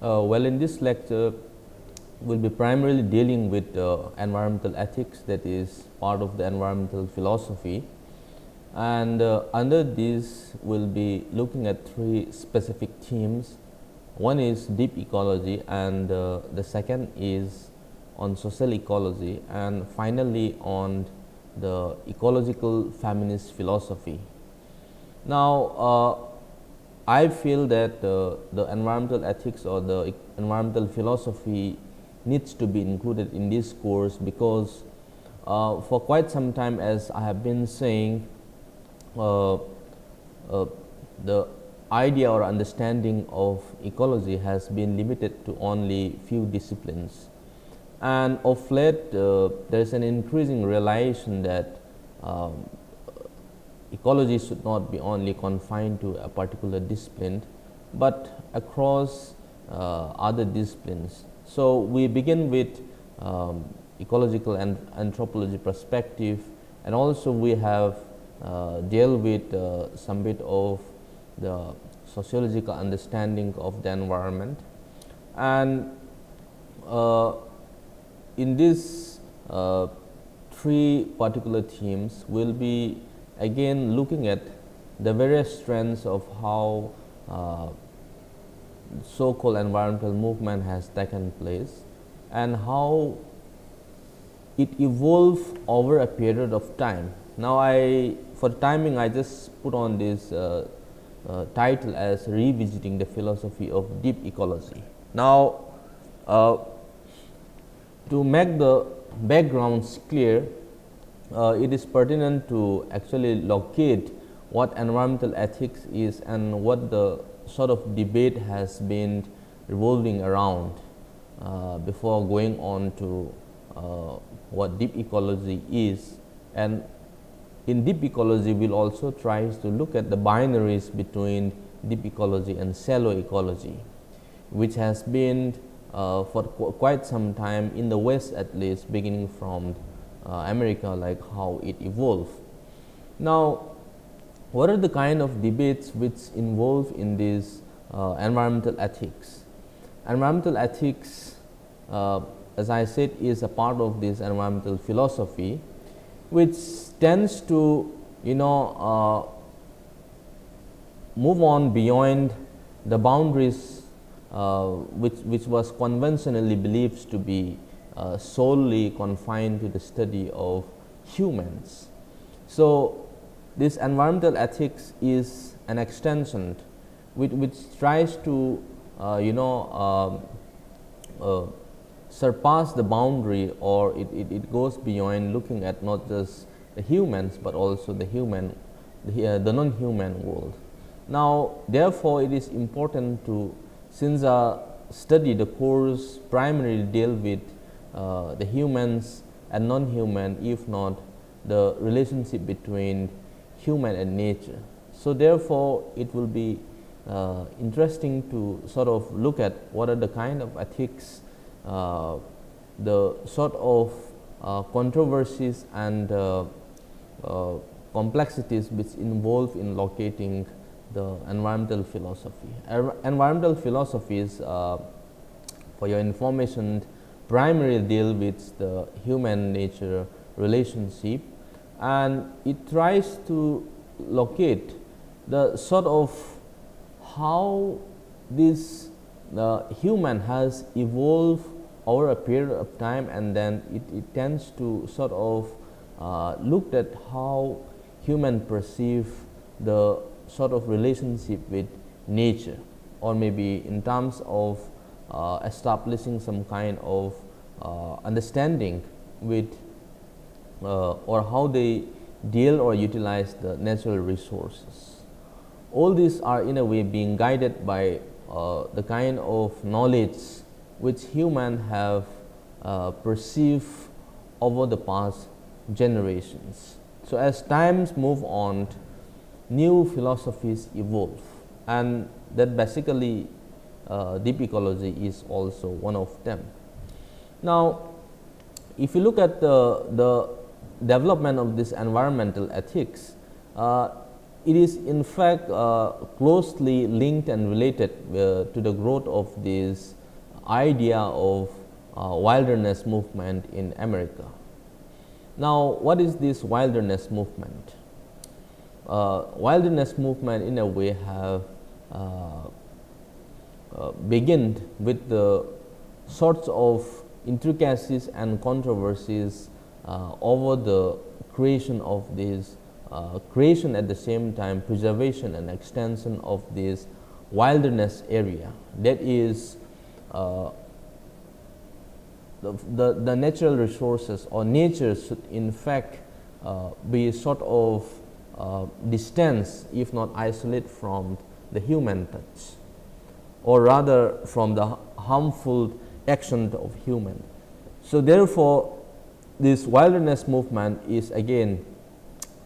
Well, in this lecture, we'll be primarily dealing with environmental ethics, that is part of the environmental philosophy. And under this, we'll be looking at three specific themes. One is deep ecology, and the second is on social ecology, and finally on the ecological feminist philosophy. Now, I feel that the environmental ethics or the environmental philosophy needs to be included in this course, because for quite some time, as I have been saying, the idea or understanding of ecology has been limited to only few disciplines, and of late there is an increasing realization that ecology should not be only confined to a particular discipline, but across other disciplines. So, we begin with ecological and anthropology perspective, and also we have dealt with some bit of the sociological understanding of the environment. And in these three particular themes, we will be again looking at the various strands of how so-called environmental movement has taken place, and how it evolved over a period of time. Now, for timing, I just put on this title as revisiting the philosophy of deep ecology. Now, to make the backgrounds clear, it is pertinent to actually locate what environmental ethics is and what the sort of debate has been revolving around before going on to what deep ecology is. And in deep ecology, we will also try to look at the binaries between deep ecology and shallow ecology, which has been for quite some time in the West, at least beginning from America, like how it evolved. Now, what are the kind of debates which involve in this environmental ethics? Environmental ethics, as I said, is a part of this environmental philosophy, which tends to move on beyond the boundaries which was conventionally believed to be solely confined to the study of humans. So, this environmental ethics is an extension which tries to surpass the boundary, or it goes beyond looking at not just the humans, but also the non-human world. Now, therefore, it is important to, since study, the course primarily deal with the humans and non-human, if not the relationship between human and nature. So, therefore, it will be interesting to sort of look at what are the kind of ethics, the sort of controversies and complexities which involve in locating the environmental philosophy. Environmental philosophies, for your information, primarily deal with the human nature relationship, and it tries to locate the sort of how this human has evolved over a period of time, and then it tends to sort of look at how human perceive the sort of relationship with nature, or maybe in terms of establishing some kind of understanding with or how they deal or utilize the natural resources. All these are in a way being guided by the kind of knowledge which humans have perceived over the past generations. So, as times move on, new philosophies evolve, and that basically deep ecology is also one of them. Now, if you look at the development of this environmental ethics, it is in fact closely linked and related to the growth of this idea of wilderness movement in America. Now, what is this wilderness movement? Wilderness movement in a way have begun with the sorts of intricacies and controversies over the creation of this creation, at the same time preservation and extension of this wilderness area, that is the natural resources or nature should in fact be sort of distance, if not isolate from the human touch, or rather from the harmful action of human. So, therefore, this wilderness movement is again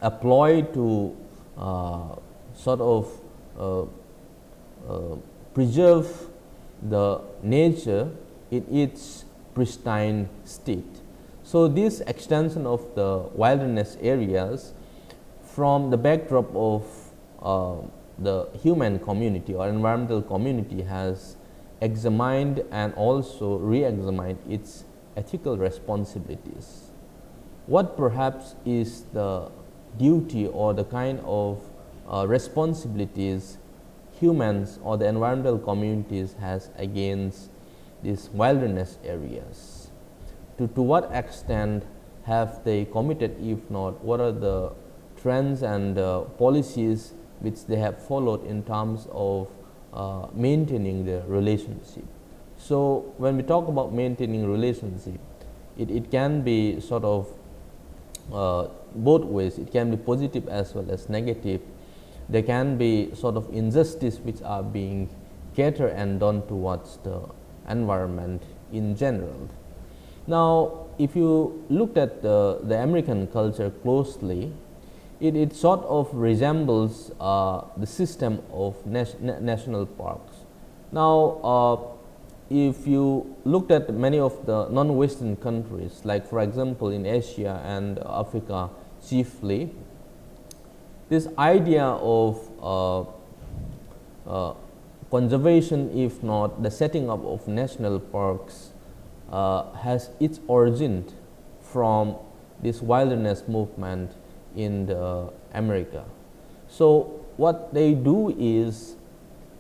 a ploy to sort of preserve the nature in its pristine state. So, this extension of the wilderness areas from the backdrop of the human community or environmental community has examined and also re-examined its ethical responsibilities. What perhaps is the duty or the kind of responsibilities humans or the environmental communities has against these wilderness areas? To what extent have they committed, if not, what are the trends and policies which they have followed in terms of maintaining the relationship? So, when we talk about maintaining relationship, it can be sort of both ways. It can be positive as well as negative. There can be sort of injustice which are being catered and done towards the environment in general. Now, if you looked at the American culture closely, it sort of resembles the system of national parks. Now, if you looked at many of the non-Western countries, like for example in Asia and Africa chiefly, this idea of conservation, if not the setting up of national parks, has its origin from this wilderness movement in America. So, what they do is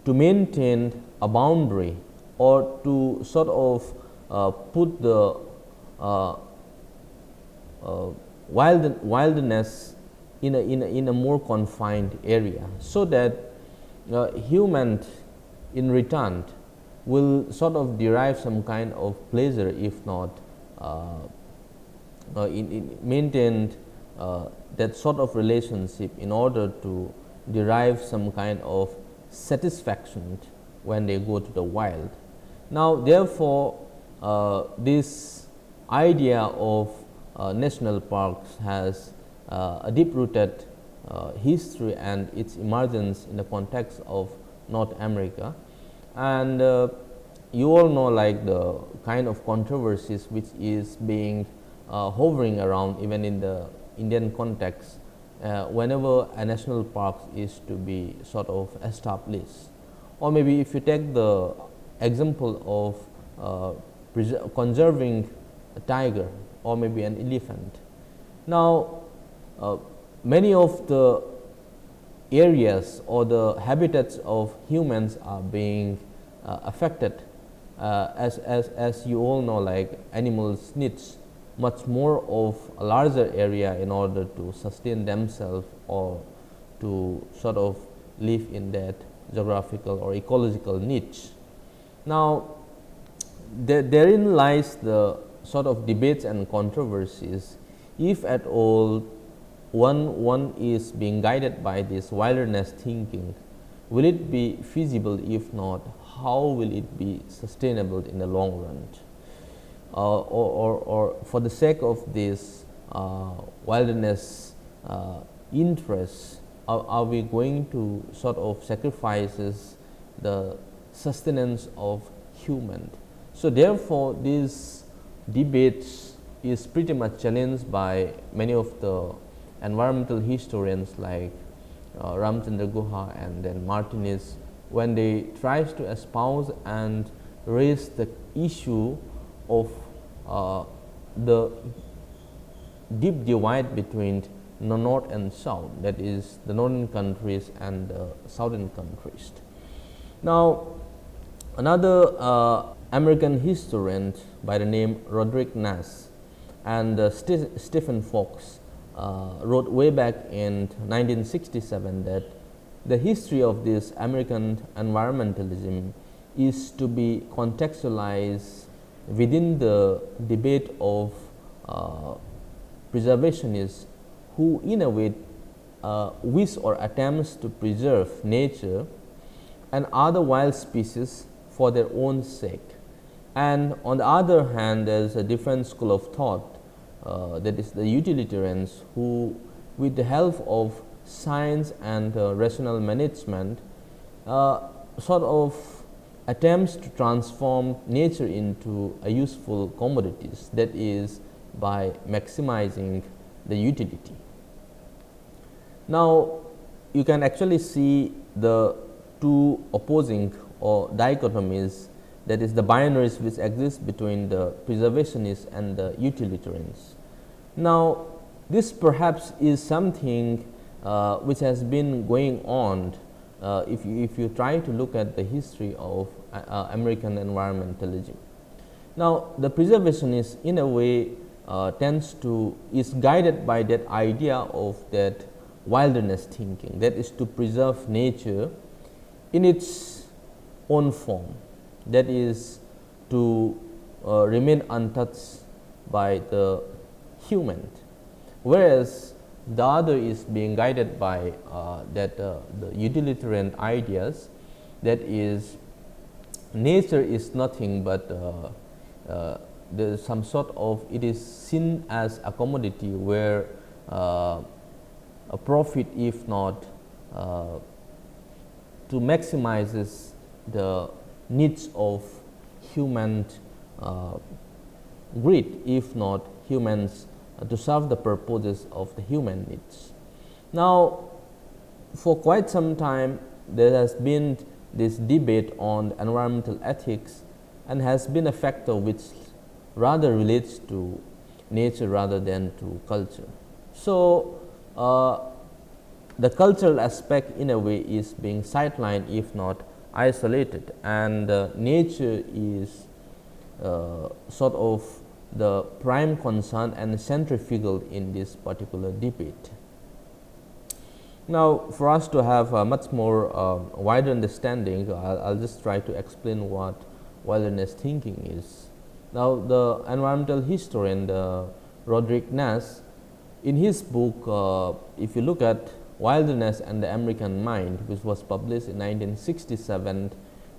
to maintain a boundary or to sort of put the wilderness in a more confined area, so that humans in return will sort of derive some kind of pleasure, if not maintained that sort of relationship in order to derive some kind of satisfaction when they go to the wild. Now, therefore, this idea of national parks has a deep rooted history and its emergence in the context of North America. And you all know, like, the kind of controversies which is being hovering around even in the Indian context whenever a national park is to be sort of established. Or maybe if you take the example of conserving a tiger or maybe an elephant. Now, many of the areas or the habitats of humans are being affected, as you all know, like animals needs much more of a larger area in order to sustain themselves or to sort of live in that geographical or ecological niche. Now, therein lies the sort of debates and controversies, if at all one is being guided by this wilderness thinking. Will it be feasible? If not, how will it be sustainable in the long run? Or for the sake of this wilderness interests, are we going to sort of sacrifices the sustenance of human? So, therefore, these debates is pretty much challenged by many of the environmental historians like Ramchandra Guha and then Martinez, when they tries to espouse and raise the issue of the deep divide between the north and south, that is the northern countries and the southern countries. Now, another American historian by the name Roderick Nash and Stephen Fox wrote way back in 1967 that the history of this American environmentalism is to be contextualized within the debate of preservationists who in a way wish or attempts to preserve nature and other wild species for their own sake. And on the other hand, there is a different school of thought, that is the utilitarians, who with the help of science and rational management sort of attempts to transform nature into a useful commodities, that is by maximizing the utility. Now, you can actually see the two opposing or dichotomies, that is the binaries which exist between the preservationists and the utilitarians. Now, this perhaps is something which has been going on if you try to look at the history of American environmentalism. Now, the preservationist in a way is guided by that idea of that wilderness thinking, that is to preserve nature in its own form, that is to remain untouched by the human, whereas the other is being guided by the utilitarian ideas, that is nature is nothing but there is some sort of, it is seen as a commodity where a profit, if not to maximizes the needs of human greed, if not humans to serve the purposes of the human needs. Now, for quite some time there has been this debate on environmental ethics and has been a factor which rather relates to nature rather than to culture. So, the cultural aspect in a way is being sidelined, if not isolated, and nature is sort of the prime concern and centrifugal in this particular debate. Now, for us to have a much more wider understanding, I'll just try to explain what wilderness thinking is. Now, the environmental historian Roderick Nash, in his book, if you look at Wildness and the American Mind, which was published in 1967,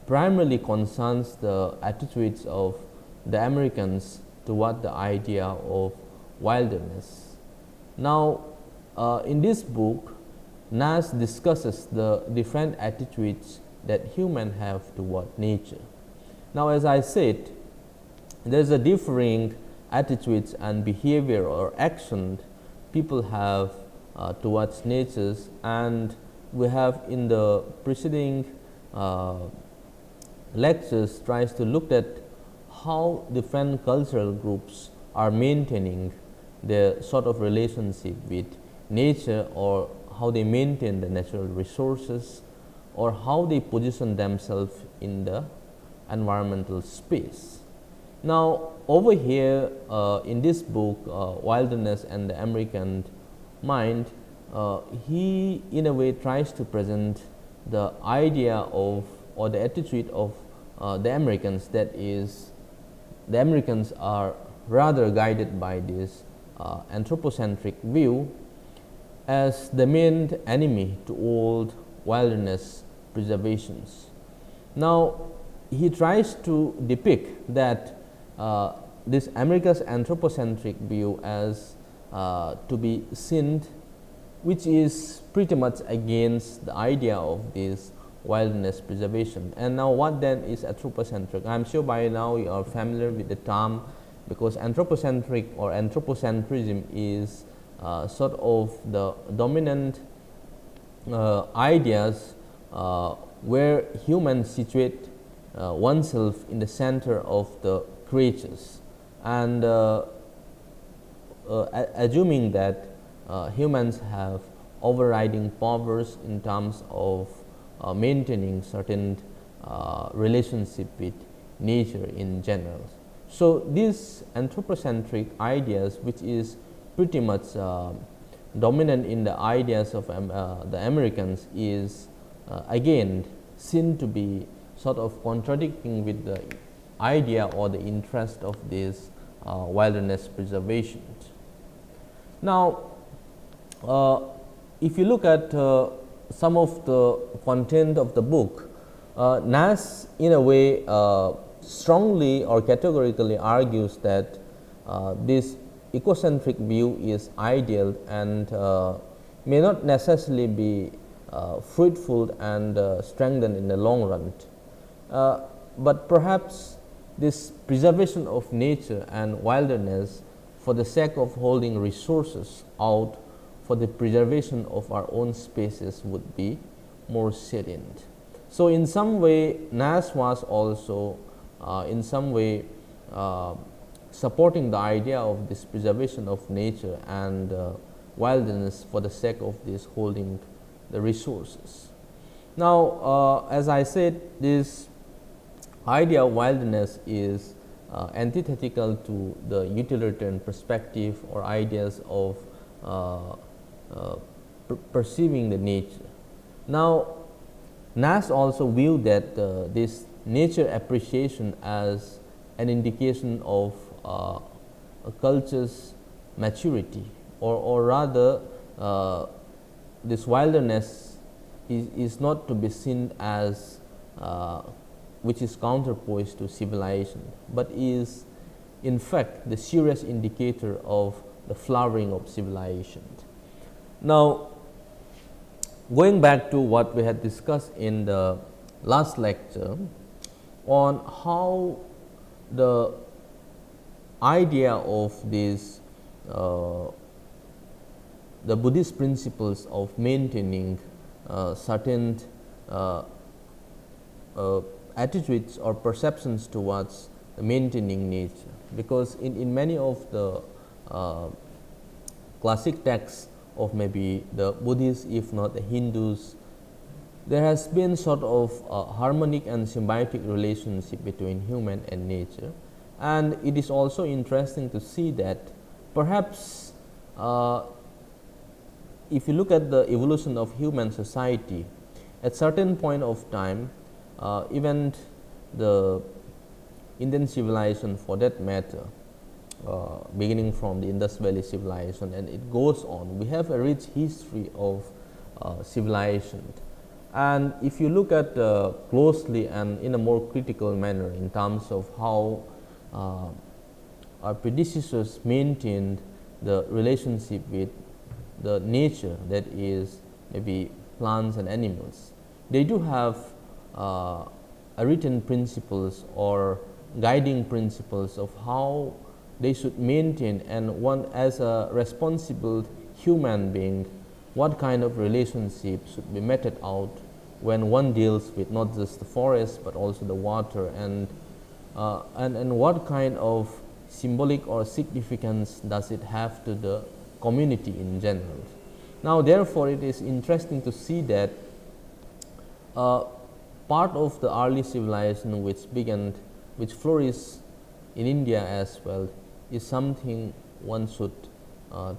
primarily concerns the attitudes of the Americans toward the idea of wilderness. Now, in this book, Nash discusses the different attitudes that humans have toward nature. Now, as I said, there is a differing attitudes and behavior or action people have towards natures, and we have in the preceding lectures tries to look at how different cultural groups are maintaining their sort of relationship with nature, or how they maintain the natural resources, or how they position themselves in the environmental space. Now, over here in this book, Wildness and the American Mind, he in a way tries to present the idea of, or the attitude of the Americans, that is the Americans are rather guided by this anthropocentric view as the main enemy to all wilderness preservations. Now, he tries to depict that this America's anthropocentric view as to be seen, which is pretty much against the idea of this wilderness preservation. And now, what then is anthropocentric? I am sure by now you are familiar with the term, because anthropocentric or anthropocentrism is sort of the dominant ideas where humans situate oneself in the center of the creatures, and assuming that humans have overriding powers in terms of maintaining certain relationship with nature in general. So, these anthropocentric ideas, which is pretty much dominant in the ideas of the Americans, is again seen to be sort of contradicting with the idea or the interest of this wilderness preservation. Now, if you look at some of the content of the book, Naess in a way strongly or categorically argues that this ecocentric view is ideal and may not necessarily be fruitful and strengthened in the long run, but perhaps this preservation of nature and wilderness for the sake of holding resources out for the preservation of our own spaces would be more salient. So, in some way Naess was also in some way supporting the idea of this preservation of nature and wilderness for the sake of this holding the resources. Now, as I said, this idea of wilderness is antithetical to the utilitarian perspective or ideas of perceiving the nature. Now, Naess also viewed that this nature appreciation as an indication of a culture's maturity, or rather this wilderness is not to be seen as which is counterpoise to civilization, but is in fact the serious indicator of the flowering of civilization. Now, going back to what we had discussed in the last lecture on how the idea of this the Buddhist principles of maintaining certain attitudes or perceptions towards maintaining nature, because in many of the classic texts of maybe the Buddhists, if not the Hindus, there has been sort of a harmonic and symbiotic relationship between human and nature. And it is also interesting to see that perhaps if you look at the evolution of human society, at certain point of time, even the Indian civilization for that matter, beginning from the Indus Valley civilization, and it goes on, we have a rich history of civilization. And if you look at closely and in a more critical manner in terms of how our predecessors maintained the relationship with the nature, that is maybe plants and animals, they do have a written principles or guiding principles of how they should maintain, and one as a responsible human being, what kind of relationship should be meted out when one deals with not just the forest but also the water, and what kind of symbolic or significance does it have to the community in general. Now, therefore, it is interesting to see that part of the early civilization which flourished in India as well, is something one should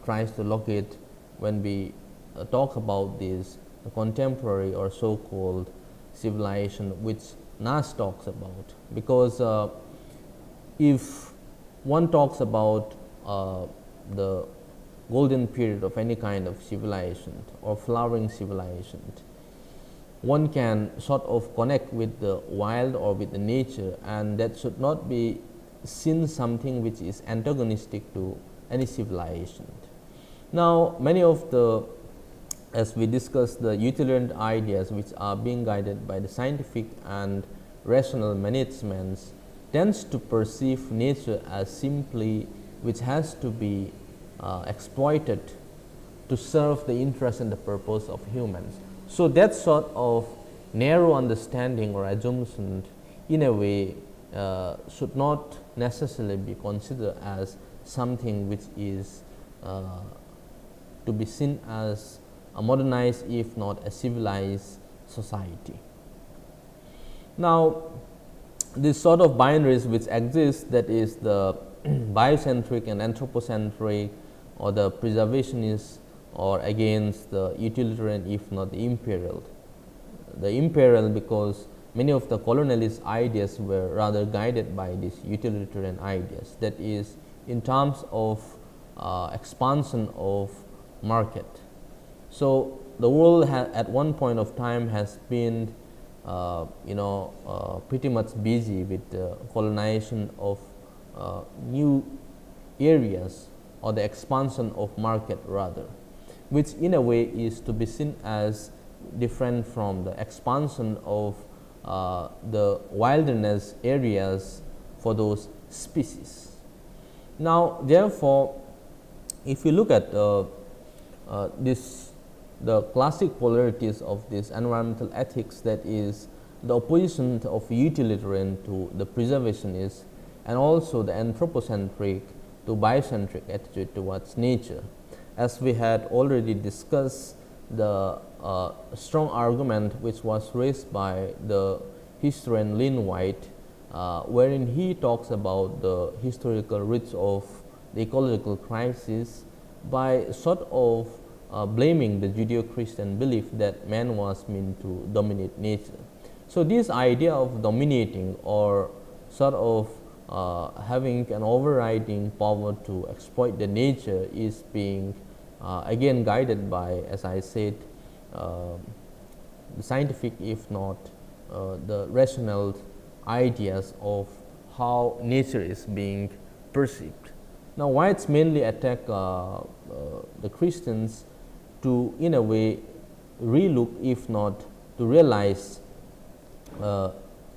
try to locate when we talk about this contemporary or so-called civilization which Naess talks about. Because if one talks about the golden period of any kind of civilization or flowering civilization, one can sort of connect with the wild or with the nature, and that should not be seen something which is antagonistic to any civilization. Now, many of the, as we discussed, the utilitarian ideas which are being guided by the scientific and rational managements tends to perceive nature as simply which has to be exploited to serve the interest and the purpose of humans. So, that sort of narrow understanding or assumption in a way should not necessarily be considered as something which is to be seen as a modernized, if not a civilized society. Now, this sort of binaries which exist, that is the biocentric and anthropocentric, or the preservationist, or against the utilitarian, if not the imperial. The imperial, because many of the colonialist ideas were rather guided by these utilitarian ideas, that is in terms of expansion of market. So, the world at one point of time has been pretty much busy with the colonization of new areas, or the expansion of market rather, which in a way is to be seen as different from the expansion of the wilderness areas for those species. Now, therefore, if you look at the classic polarities of this environmental ethics, that is the opposition of utilitarian to the preservationist, and also the anthropocentric to biocentric attitude towards nature. As we had already discussed, the strong argument which was raised by the historian Lynn White, wherein he talks about the historical roots of the ecological crisis by sort of blaming the Judeo-Christian belief that man was meant to dominate nature. So, this idea of dominating, or sort of having an overriding power to exploit the nature, is being again guided by, as I said, the scientific, if not the rational ideas of how nature is being perceived. Now, Whites mainly attack the Christians to, in a way, relook, if not to realize,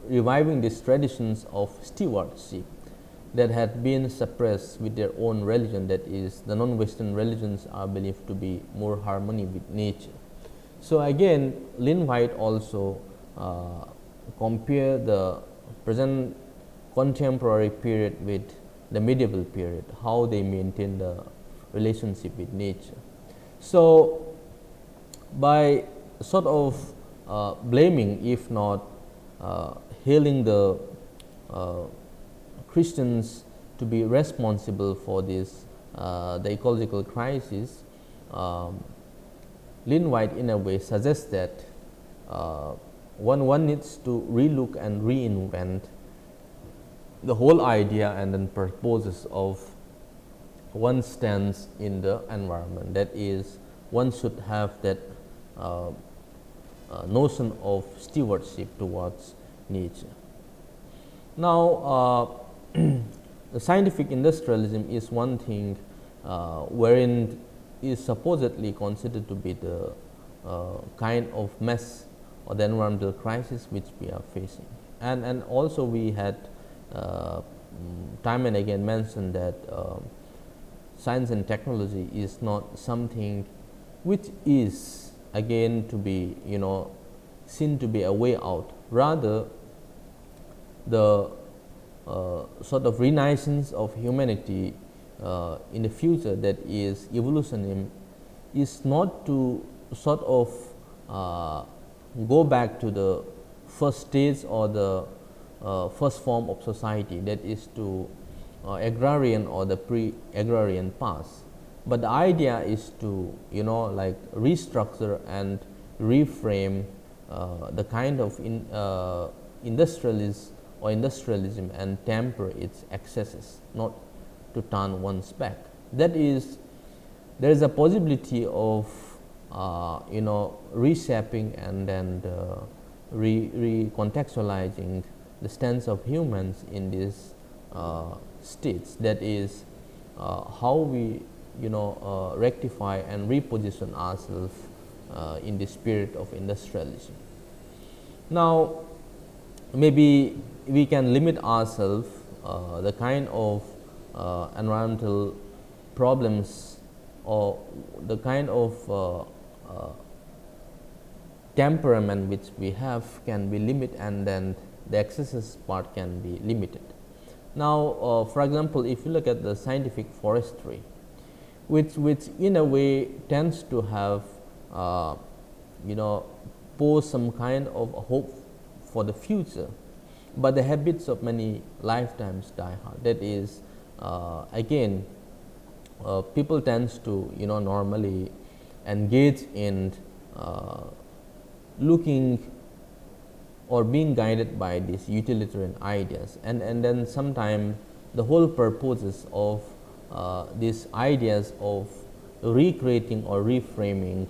reviving these traditions of stewardship that had been suppressed with their own religion, that is the non-Western religions are believed to be more harmony with nature. So, again Lynn White also compare the present contemporary period with the medieval period, how they maintain the relationship with nature. So, by sort of blaming, if not hailing the Christians to be responsible for this the ecological crisis, Lynn White in a way suggests that one needs to relook and reinvent the whole idea and then purposes of one's stance in the environment. That is, one should have that notion of stewardship towards nature. Now, the scientific industrialism is one thing wherein is supposedly considered to be the kind of mess or the environmental crisis which we are facing. And also we had time and again mentioned that science and technology is not something which is again to be seen to be a way out. Rather, the sort of renaissance of humanity in the future, that is evolutionism, is not to sort of go back to the first stage or the first form of society, that is to agrarian or the pre-agrarian past. But the idea is to like restructure and reframe the kind of industrialism and temper its excesses, not to turn one's back. That is, there is a possibility of reshaping and then recontextualizing the stance of humans in these states. That is how we rectify and reposition ourselves in the spirit of industrialism. Now, maybe we can limit ourselves the kind of environmental problems or the kind of temperament which we have can be limited, and then the excesses part can be limited. Now, for example, if you look at the scientific forestry, which in a way tends to have pose some kind of hope for the future, but the habits of many lifetimes die hard. That is, again, people tends to normally engage in looking or being guided by these utilitarian ideas, and then sometimes the whole purposes of these ideas of recreating or reframing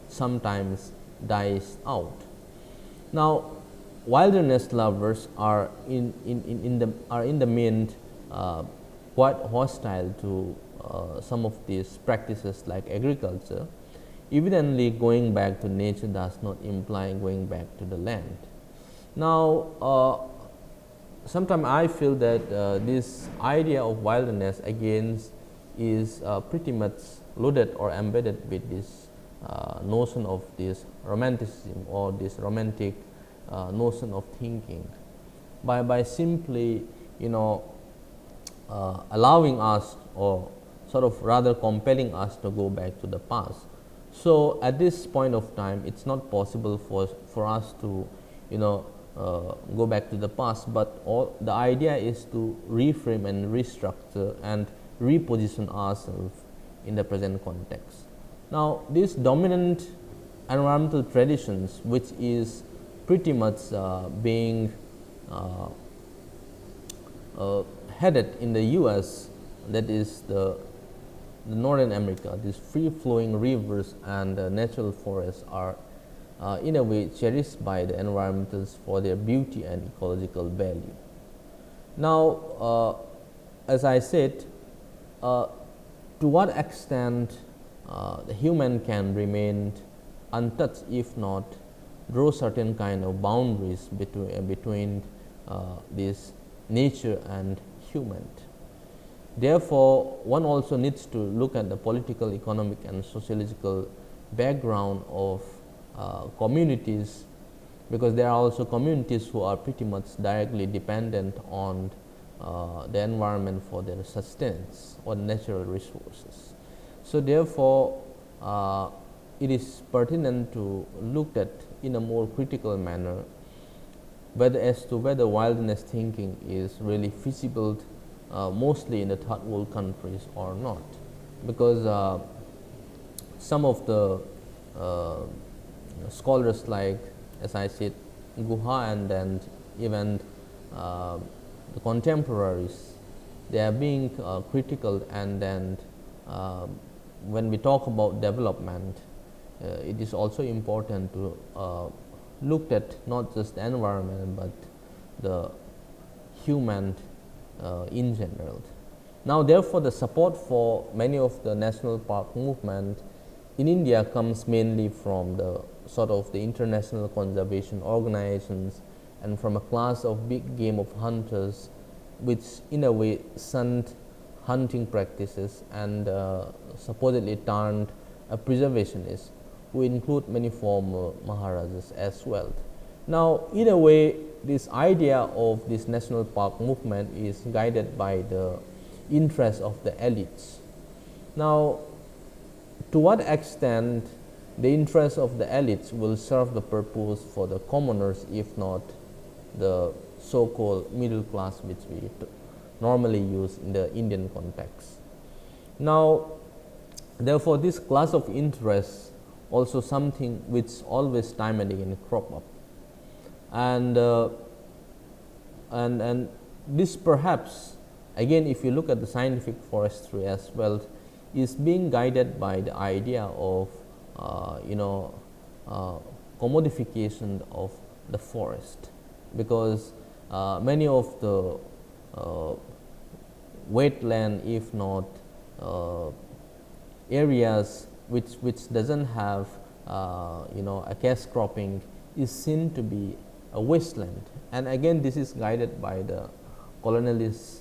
sometimes dies out. Now, wilderness lovers are in the main quite hostile to some of these practices like agriculture. Evidently, going back to nature does not imply going back to the land. Now, sometimes I feel that this idea of wilderness again is pretty much loaded or embedded with this notion of this romanticism or this romantic notion of thinking, by simply allowing us, or sort of rather compelling us to go back to the past. So, at this point of time, it is not possible for us to go back to the past, but the idea is to reframe and restructure and reposition ourselves in the present context. Now, these dominant environmental traditions, which is pretty much being headed in the US, that is the Northern America, these free flowing rivers and natural forests are in a way cherished by the environmentalists for their beauty and ecological value. Now, as I said, to what extent the human can remain untouched, if not draw certain kind of boundaries between this nature and human. Therefore, one also needs to look at the political, economic and sociological background of communities, because there are also communities who are pretty much directly dependent on the environment for their sustenance or natural resources. So, therefore, it is pertinent to look at in a more critical manner whether wilderness thinking is really feasible mostly in the third world countries or not, because some of the scholars, like as I said Guha, and then even the contemporaries, they are being critical, and then when we talk about development, it is also important to look at not just the environment, but the human in general. Now, therefore, the support for many of the national park movement in India comes mainly from the sort of the international conservation organizations and from a class of big game of hunters, which in a way shunned hunting practices and supposedly turned a preservationist, who include many former Maharajas as well. Now, in a way, this idea of this national park movement is guided by the interest of the elites. Now, to what extent the interest of the elites will serve the purpose for the commoners, if not the so-called middle class, which we normally use in the Indian context. Now, therefore, this class of interest also something which always time and again crop up, and this perhaps again, if you look at the scientific forestry as well, is being guided by the idea of commodification of the forest, because many of the wetland, if not areas which doesn't have a cash cropping, is seen to be a wasteland, and again this is guided by the colonialist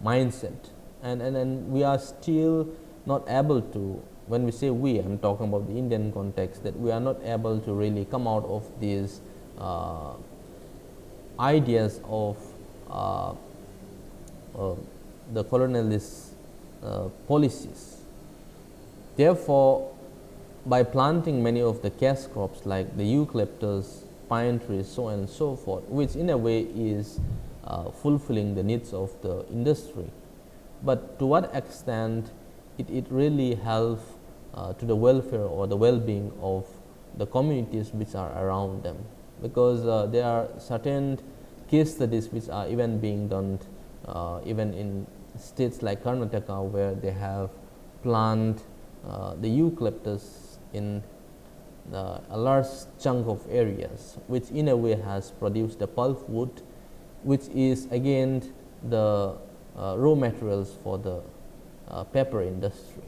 mindset, and we are still not able to when we say we, I am talking about the Indian context, that we are not able to really come out of these ideas of the colonialist policies. Therefore, by planting many of the cash crops like the eucalyptus, pine trees, so on and so forth, which in a way is fulfilling the needs of the industry, but to what extent it really helps to the welfare or the well-being of the communities which are around them, because there are certain case studies which are even being done even in states like Karnataka, where they have planted the eucalyptus in a large chunk of areas, which in a way has produced the pulp wood, which is again the raw materials for the paper industry.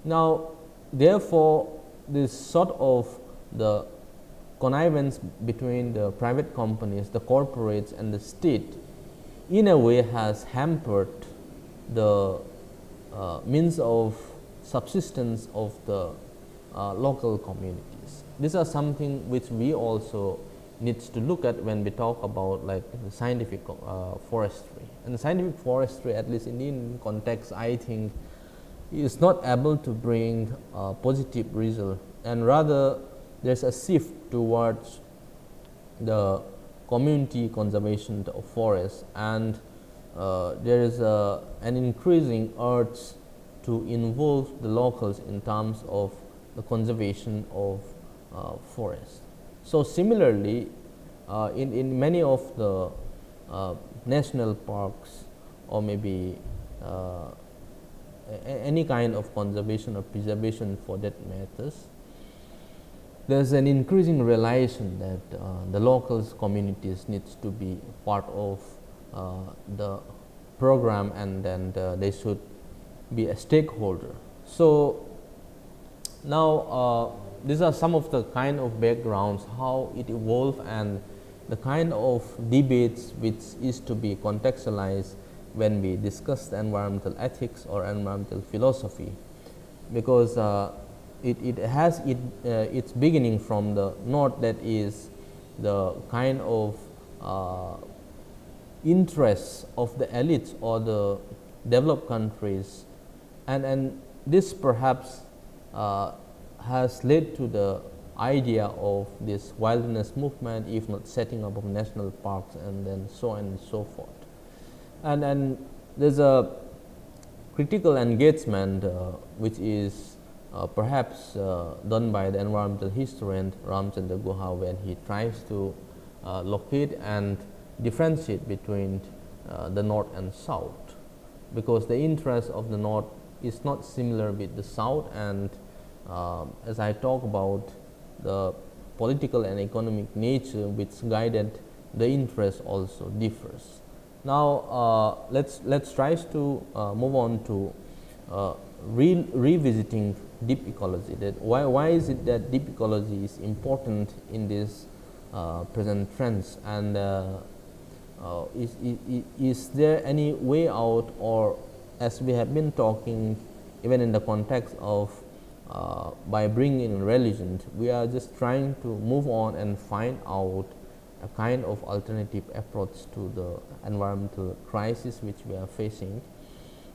Now, therefore, this sort of the connivance between the private companies, the corporates and the state in a way has hampered the means of subsistence of the local communities. These are something which we also needs to look at when we talk about like the scientific forestry. And the scientific forestry, at least in Indian context, I think is not able to bring a positive result, and rather there is a shift towards the community conservation of forests, and there is an increasing urge to involve the locals in terms of the conservation of forests. So, similarly, in many of the national parks, or maybe any kind of conservation or preservation for that matters, there is an increasing realization that the local communities needs to be part of the program, and then they should be a stakeholder. So, now these are some of the kind of backgrounds how it evolved and the kind of debates which is to be contextualized when we discuss the environmental ethics or environmental philosophy, because it has its beginning from the north, that is the kind of interests of the elites or the developed countries, and this perhaps has led to the idea of this wildness movement, if not setting up of national parks, and then so on and so forth. And there is a critical engagement which is perhaps done by the environmental historian Ramchandra Guha, when he tries to locate and differentiate between the north and south, because the interest of the north is not similar with the south, and as I talk about the political and economic nature which guided the interest also differs. Now, let's try to move on to revisiting deep ecology. That why is it that deep ecology is important in this present trends, and is there any way out, or as we have been talking even in the context of by bringing in religion, we are just trying to move on and find out a kind of alternative approach to the environmental crisis which we are facing.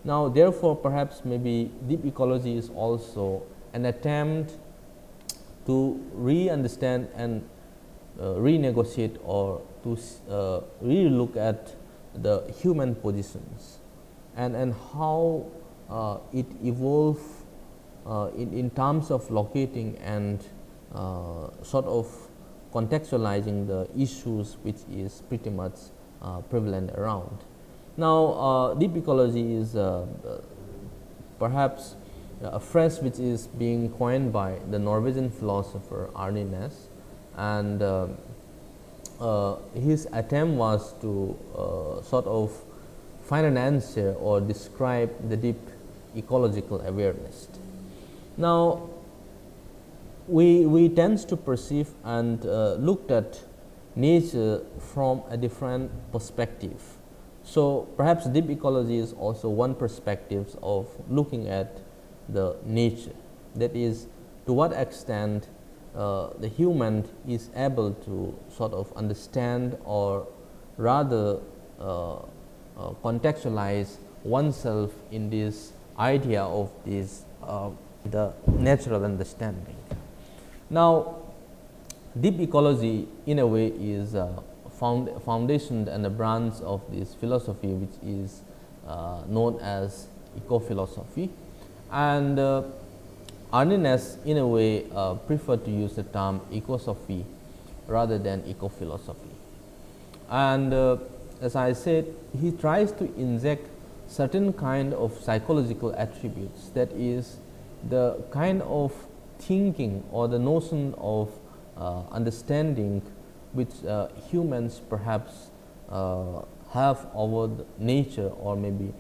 Now, therefore, perhaps maybe deep ecology is also an attempt to re-understand and renegotiate, or to re-look at the human positions, and how it evolved in terms of locating and sort of contextualizing the issues which is pretty much prevalent around. Now, deep ecology is perhaps a phrase which is being coined by the Norwegian philosopher Arne Naess, and his attempt was to sort of find an answer or describe the deep ecological awareness. Now, we tend to perceive and looked at nature from a different perspective. So, perhaps deep ecology is also one perspective of looking at the nature. That is, to what extent the human is able to sort of understand, or rather contextualize oneself in this idea of this the natural understanding. Now, deep ecology in a way is foundation and a branch of this philosophy, which is known as eco-philosophy, and Arne Naess in a way preferred to use the term ecosophy rather than eco-philosophy. And as I said, he tries to inject certain kind of psychological attributes, that is the kind of thinking or the notion of understanding which humans perhaps have over nature, or maybe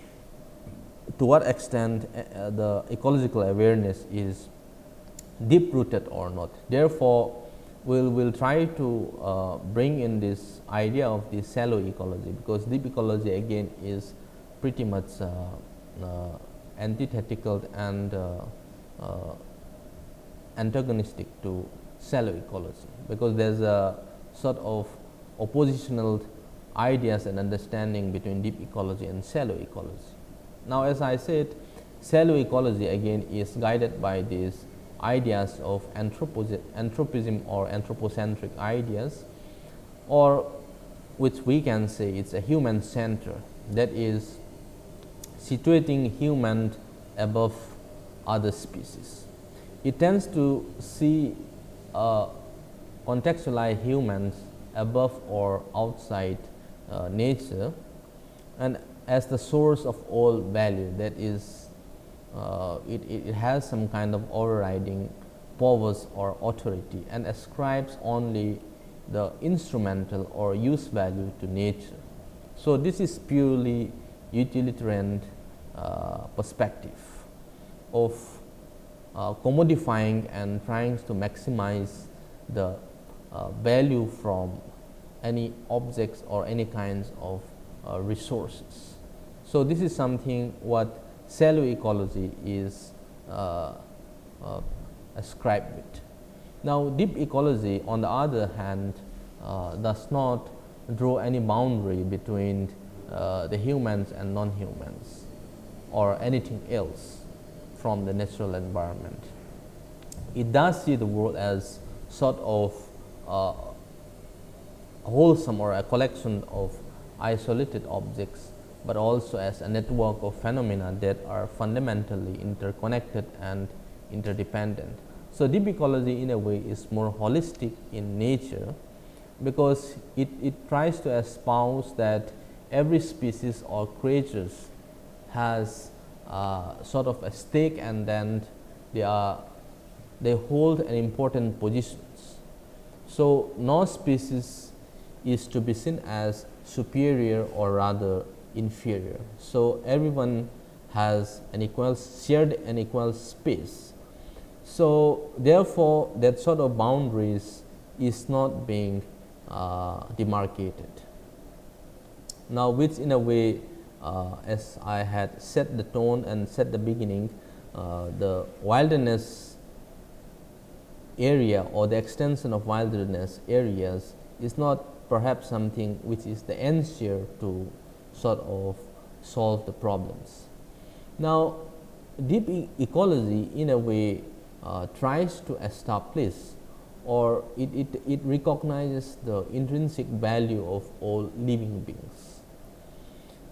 to what extent the ecological awareness is deep rooted or not. Therefore, we'll try to bring in this idea of the shallow ecology, because deep ecology again is pretty much antithetical and antagonistic to shallow ecology, because there's a sort of oppositional ideas and understanding between deep ecology and shallow ecology. Now, as I said, shallow ecology again is guided by these ideas of anthropism or anthropocentric ideas, or which we can say it's a human center, that is situating human above other species. It tends to see contextualize humans above or outside nature, and as the source of all value, that is it has some kind of overriding powers or authority, and ascribes only the instrumental or use value to nature. So, this is purely utilitarian perspective of commodifying and trying to maximize the value from any objects or any kinds of resources. So, this is something what shallow ecology is ascribed with. Now, deep ecology on the other hand does not draw any boundary between the humans and non-humans or anything else from the natural environment. It does see the world as sort of wholesome or a collection of isolated objects, but also as a network of phenomena that are fundamentally interconnected and interdependent. So, deep ecology in a way is more holistic in nature, because it tries to espouse that every species or creatures has sort of a stake, and then they hold an important positions. So, no species is to be seen as superior or rather inferior. So, everyone has an equal shared and equal space. So, therefore, that sort of boundaries is not being demarcated. Now, which in a way, as I had set the tone and set the beginning, the wilderness area or the extension of wilderness areas is not perhaps something which is the answer to sort of solve the problems. Now, deep ecology in a way tries to establish, or it recognizes the intrinsic value of all living beings,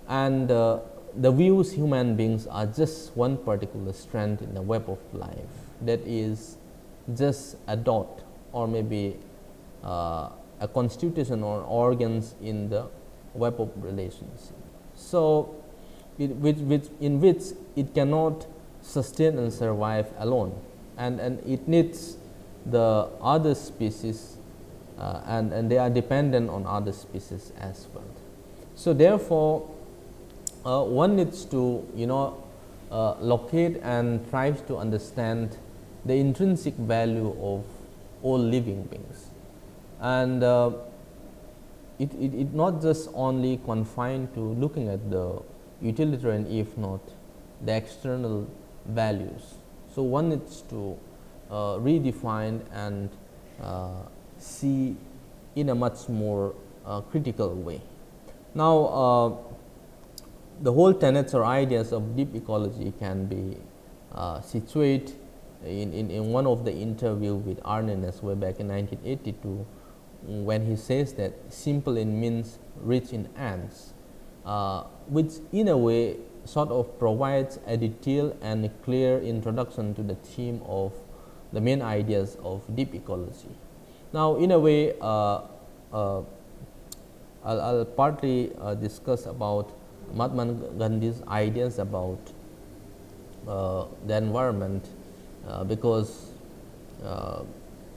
and the views human beings are just one particular strand in the web of life, that is just a dot or maybe a constitution or organs in the web of relations. So, in which it cannot sustain and survive alone, and it needs the other species and they are dependent on other species as well. So, therefore, one needs to locate and try to understand the intrinsic value of all living beings, and it not just only confined to looking at the utilitarian, if not the external values So, one needs to redefine and see in a much more critical way. Now, the whole tenets or ideas of deep ecology can be situated in one of the interview with Arne Naess way back in 1982, when he says that simple in means rich in ends, which in a way sort of provides a detailed and clear introduction to the theme of the main ideas of deep ecology. Now, in a way, I'll partly discuss about Mahatma Gandhi's ideas about the environment, because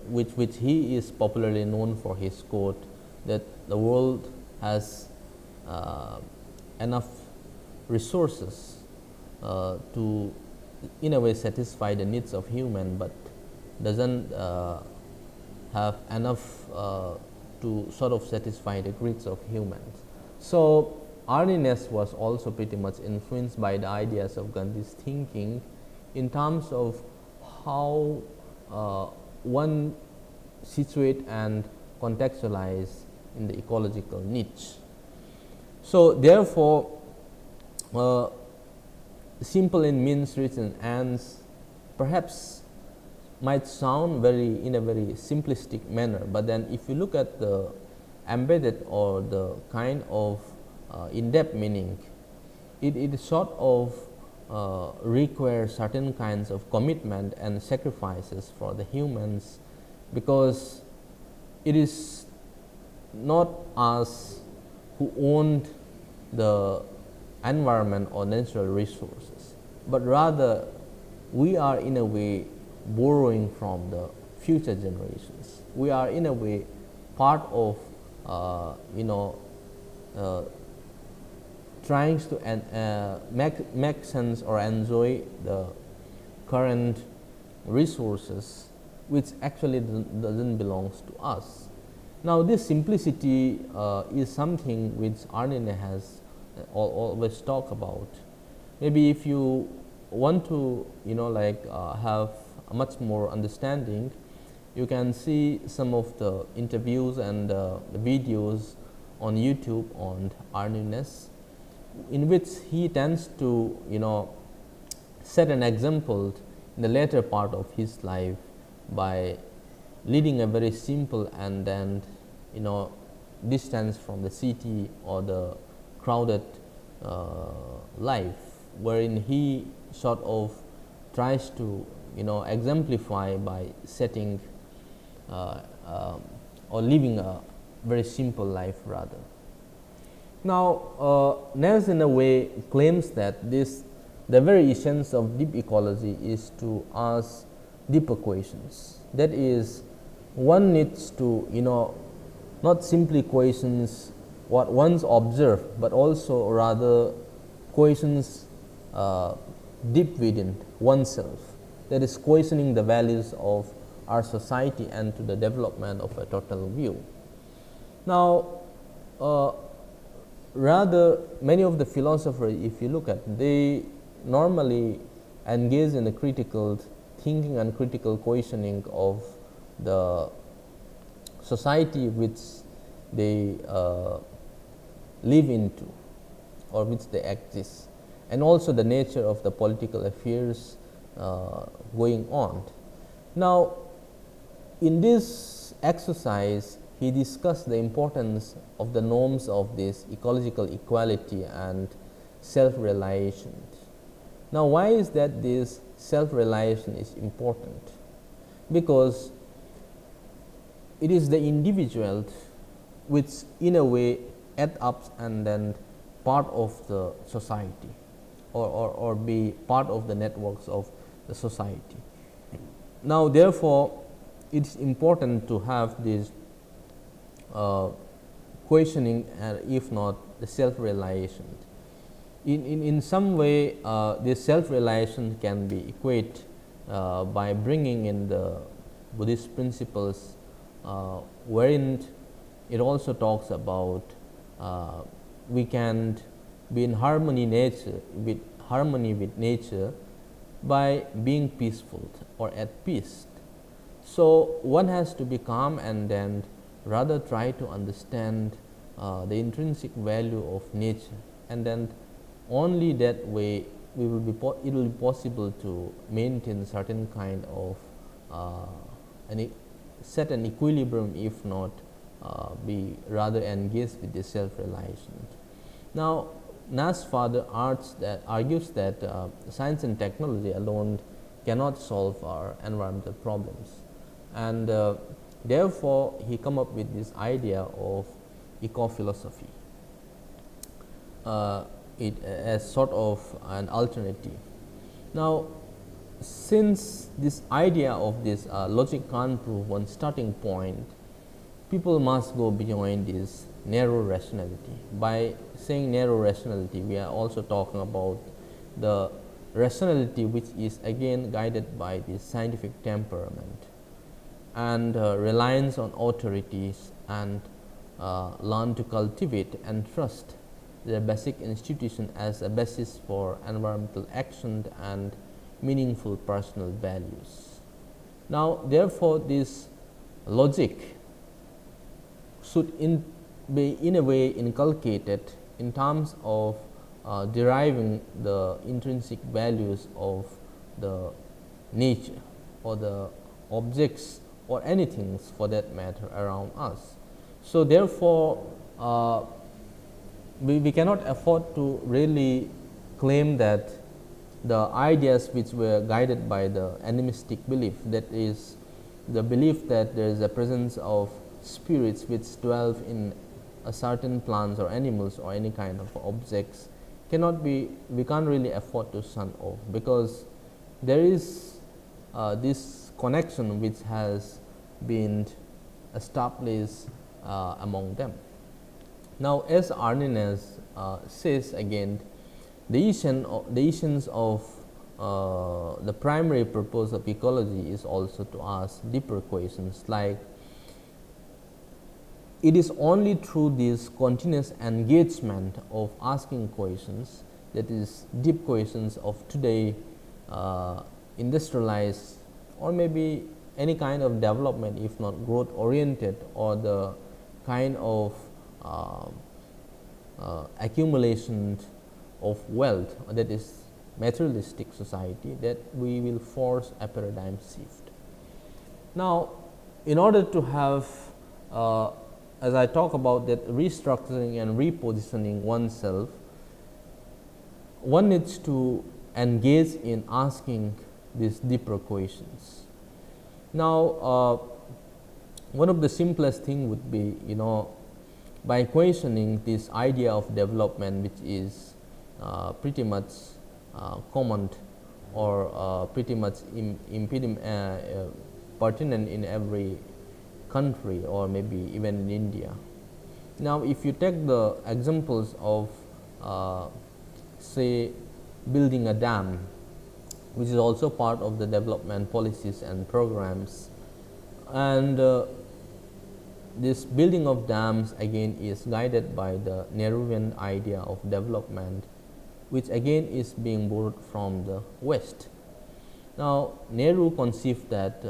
which he is popularly known for his quote that the world has enough resources to in a way satisfy the needs of human, but doesn't have enough to sort of satisfy the greeds of humans. So, Arne Naess was also pretty much influenced by the ideas of Gandhi's thinking in terms of how one situate and contextualize in the ecological niche. So, therefore, simple in means rich in ends perhaps might sound in a very simplistic manner, but then if you look at the embedded or the kind of in-depth meaning, it sort of requires certain kinds of commitment and sacrifices for the humans, because it is not us who owned the environment or natural resources, but rather we are in a way borrowing from the future generations. We are in a way part of trying to make sense or enjoy the current resources which actually doesn't belong to us. Now, this simplicity is something which Arne has always talk about. Maybe if you want to have a much more understanding, you can see some of the interviews and the videos on YouTube on Arne Naess, in which he tends to set an example in the later part of his life by leading a very simple and then distance from the city or the crowded life, wherein he sort of tries to exemplify by setting or living a very simple life rather. Now, Naess in a way claims that the very essence of deep ecology is to ask deeper questions. That is, one needs to not simply questions what one's observed, but also rather questions deep within oneself. That is, questioning the values of our society and to the development of a total view. Now, rather many of the philosophers, if you look at, they normally engage in a critical thinking and critical questioning of the society which they live into or which they exist, and also the nature of the political affairs going on. Now, in this exercise, he discussed the importance of the norms of this ecological equality and self-realization. Now, why is that this self-realization is important? Because it is the individual which in a way add up and then part of the society or be part of the networks of the society. Now, therefore, it is important to have this questioning and if not the self-realization. In some way, this self-realization can be equated by bringing in the Buddhist principles, wherein it also talks about we can be in harmony with nature by being peaceful or at peace. So, one has to be calm and then rather try to understand the intrinsic value of nature, and then only that way it will be possible to maintain certain kind of set an equilibrium, if not be rather engaged with the self-realization. Now, Nash further argues that science and technology alone cannot solve our environmental problems, and therefore, he come up with this idea of eco-philosophy as sort of an alternative. Now, since this idea of this logic can't prove one starting point, people must go beyond this narrow rationality. By saying narrow rationality, we are also talking about the rationality which is again guided by the scientific temperament and reliance on authorities, and learn to cultivate and trust the basic institution as a basis for environmental action and meaningful personal values. Now, therefore, this logic should be in a way inculcated in terms of deriving the intrinsic values of the nature or the objects or anything for that matter around us. So, therefore, we cannot afford to really claim that the ideas which were guided by the animistic belief, that is the belief that there is a presence of spirits which dwell in a certain plants or animals or any kind of objects, cannot be, we can't really afford to son off, because there is this connection which has been established among them. Now, as Arne Naess says again, the essence of the primary purpose of ecology is also to ask deeper questions, like it is only through this continuous engagement of asking questions, that is deep questions of today, industrialized or maybe any kind of development, if not growth oriented, or the kind of accumulation of wealth, that is materialistic society, that we will force a paradigm shift. Now, in order to have as I talk about that restructuring and repositioning oneself, one needs to engage in asking these deeper questions. Now, one of the simplest thing would be, by questioning this idea of development, which is pretty much common or pretty much pertinent in every country or maybe even in India. Now, if you take the examples of say building a dam, which is also part of the development policies and programs, and this building of dams again is guided by the Nehruvian idea of development, which again is being borrowed from the West. Now, Nehru conceived that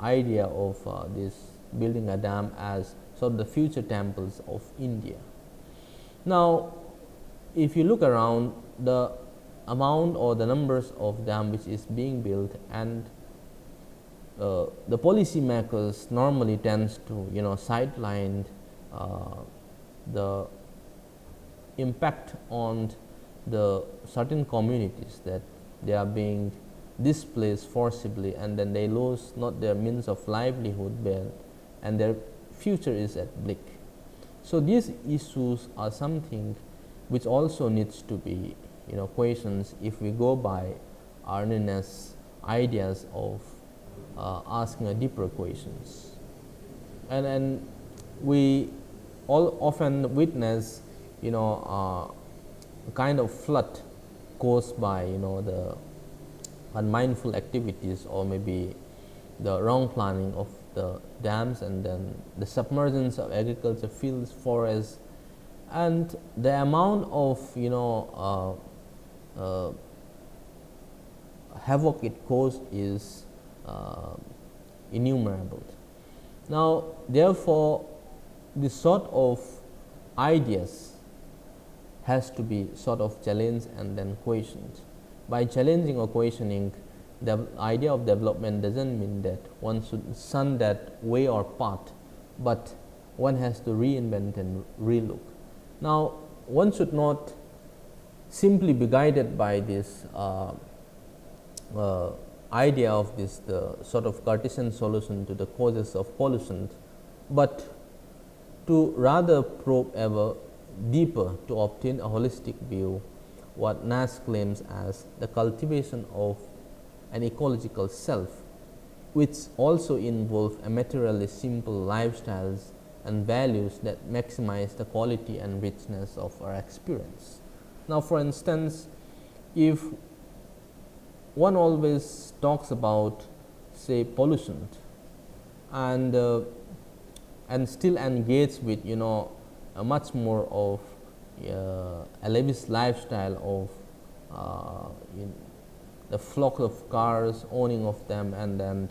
idea of this building a dam as sort of the future temples of India. Now, if you look around, the amount or the numbers of dam which is being built, and the policy makers normally tends to sideline the impact on the certain communities, that they are being displaced forcibly, and then they lose not their means of livelihood, and their future is at bleak. So, these issues are something which also needs to be questions if we go by Arne Naess ideas of asking a deeper questions. And we all often witness a kind of flood caused by the unmindful activities, or maybe the wrong planning of the dams, and then the submergence of agriculture fields, forests, and the amount of havoc it caused is innumerable. Now, therefore, this sort of ideas has to be sort of challenged and then questioned. By challenging or questioning, the idea of development does not mean that one should shun that way or path, but one has to reinvent and relook. Now, one should not simply be guided by this idea of this the sort of Cartesian solution to the causes of pollution, but to rather probe ever deeper to obtain a holistic view, what Nash claims as the cultivation of an ecological self, which also involve a materially simple lifestyles and values that maximize the quality and richness of our experience. Now, for instance, if one always talks about, say, pollution and still engage with a much more of a lavish lifestyle of the flock of cars, owning of them, and then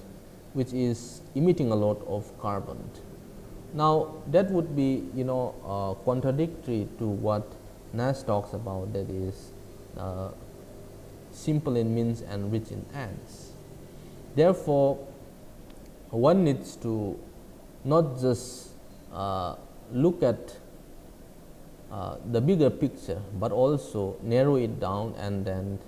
which is emitting a lot of carbon. Now, that would be contradictory to what Nash talks about, that is simple in means and rich in ends. Therefore, one needs to not just look at the bigger picture, but also narrow it down, and then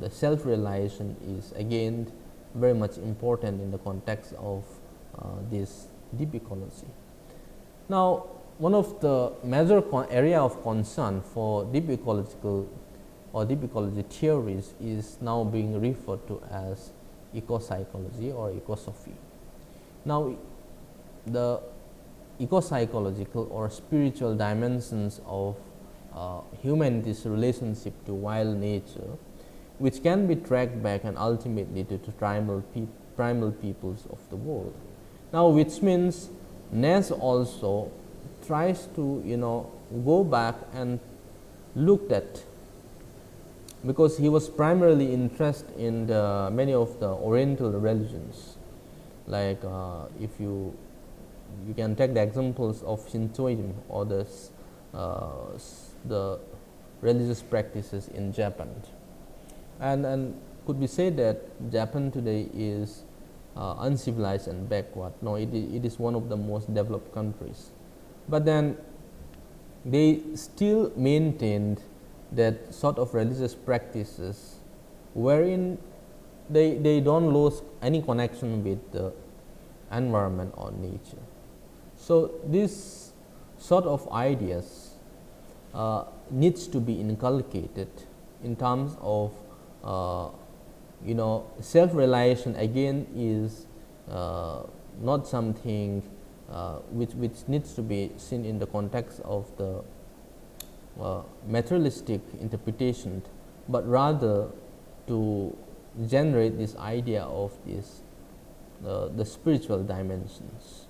the self-realization is again very much important in the context of this deep ecology. Now, one of the major area of concern for deep ecological or deep ecology theories is now being referred to as ecopsychology or ecosophy. Now, the ecopsychological or spiritual dimensions of humanity's relationship to wild nature, which can be tracked back and ultimately to primal peoples of the world. Now, which means Nash also tries to go back and looked at, because he was primarily interested in many of the Oriental religions, like if you can take the examples of Shintoism or the religious practices in Japan, and could be said that Japan today is uncivilized and backward. No, it is one of the most developed countries, but then they still maintained that sort of religious practices wherein they don't lose any connection with the environment or nature. So, this sort of ideas needs to be inculcated in terms of self-realization. Again, is not something which needs to be seen in the context of the materialistic interpretation, but rather to generate this idea of this the spiritual dimensions,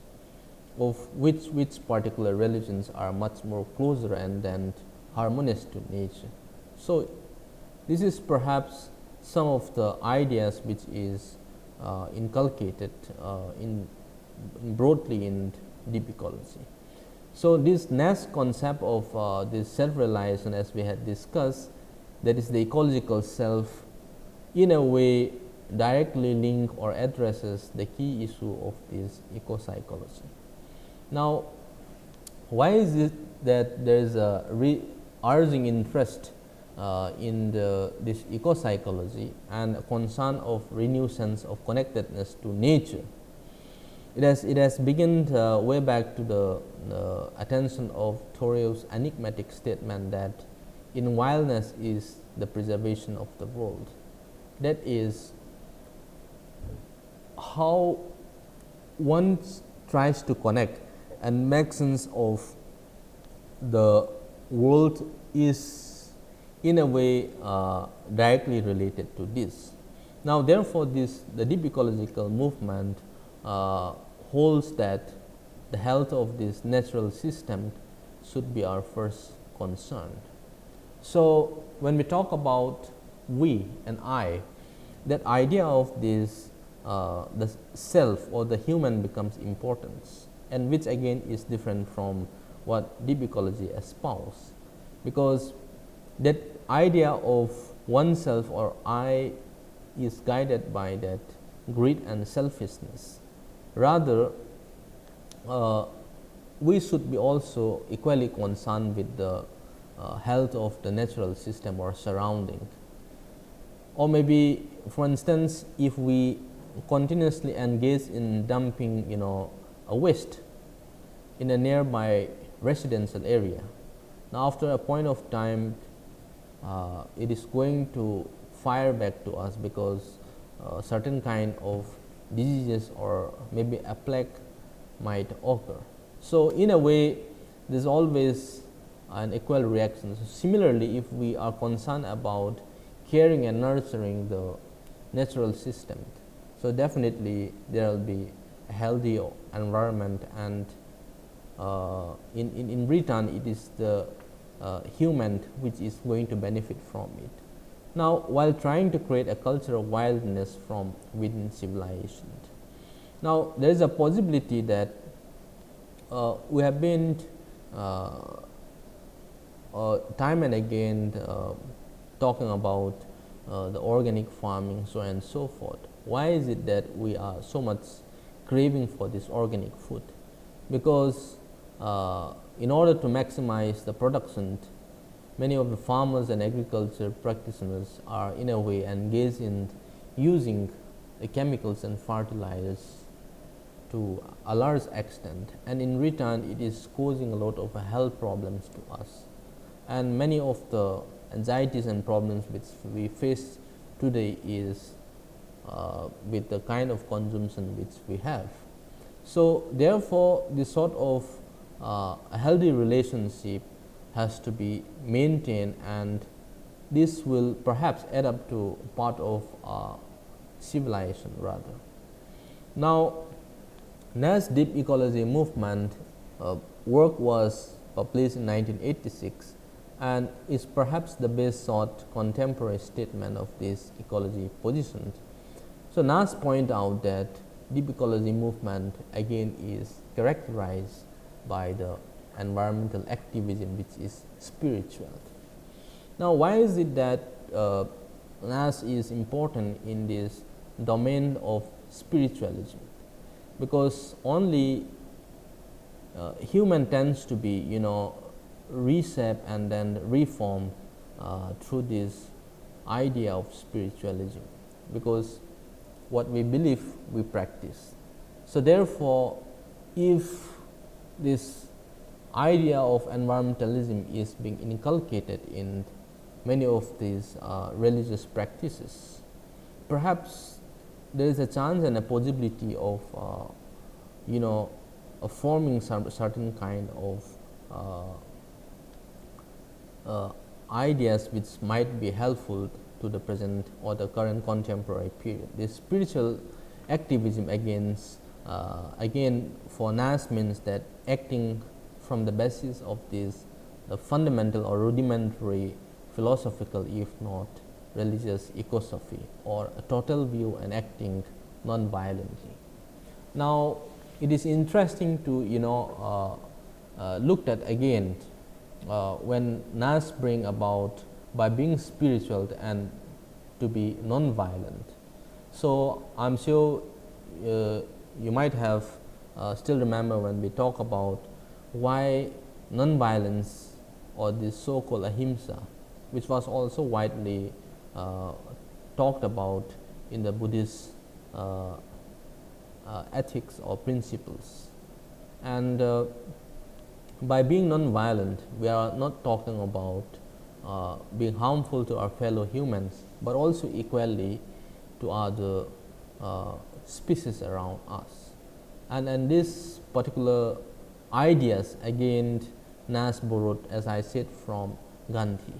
of which particular religions are much more closer and then harmonious to nature. So, this is perhaps some of the ideas which is inculcated in broadly in deep ecology. So, this Nash concept of this self-realization, as we had discussed, that is the ecological self, in a way directly link or addresses the key issue of this ecopsychology. Now, why is it that there is a urging interest in this ecopsychology and a concern of renewed sense of connectedness to nature? It has begun way back to the attention of Thoreau's enigmatic statement that in wildness is the preservation of the world. That is how one tries to connect and make sense of the world is in a way directly related to this. Now, therefore, the deep ecological movement holds that the health of this natural system should be our first concern. So, when we talk about we and I, that idea of this the self or the human becomes important, and which again is different from what deep ecology espouses, because that idea of oneself or I is guided by that greed and selfishness. Rather, we should be also equally concerned with the health of the natural system or surrounding. Or maybe, for instance, if we continuously engage in dumping a waste in a nearby residential area, now after a point of time it is going to fire back to us, because certain kind of diseases or maybe a plague might occur. So, in a way there is always an equal reaction. So, similarly, if we are concerned about caring and nurturing the natural system, so definitely there will be a healthy environment, and in return it is the human which is going to benefit from it. Now, while trying to create a culture of wildness from within civilization, now there is a possibility that we have been time and again talking about the organic farming, so on and so forth. Why is it that we are so much craving for this organic food? Because in order to maximize the production, many of the farmers and agriculture practitioners are in a way engaged in using the chemicals and fertilizers to a large extent, and in return it is causing a lot of health problems to us, and many of the anxieties and problems which we face today is with the kind of consumption which we have. So, therefore, this sort of a healthy relationship has to be maintained, and this will perhaps add up to part of civilization rather. Now, Nash Deep Ecology movement work was published in 1986 and is perhaps the best sought contemporary statement of this ecology position. So, Nash point out that deep ecology movement again is characterized by the environmental activism which is spiritual. Now, why is it that Nash is important in this domain of spiritualism? Because only human tends to be reshaped and then reformed through this idea of spiritualism, because what we believe we practice. So, therefore, if this idea of environmentalism is being inculcated in many of these religious practices, perhaps there is a chance and a possibility of forming some certain kind of ideas which might be helpful to the present or the current contemporary period. This spiritual activism again for Nash means that acting from the basis of this the fundamental or rudimentary philosophical, if not religious, ecosophy, or a total view and acting non-violently. Now, it is interesting to looked at again when Nash bring about by being spiritual and to be non-violent. So, I am sure you might have still remember when we talk about why non-violence or this so-called ahimsa, which was also widely talked about in the Buddhist ethics or principles. And by being non-violent, we are not talking about being harmful to our fellow humans, but also equally to other species around us. And this particular ideas again Nash borrowed, as I said, from Gandhi.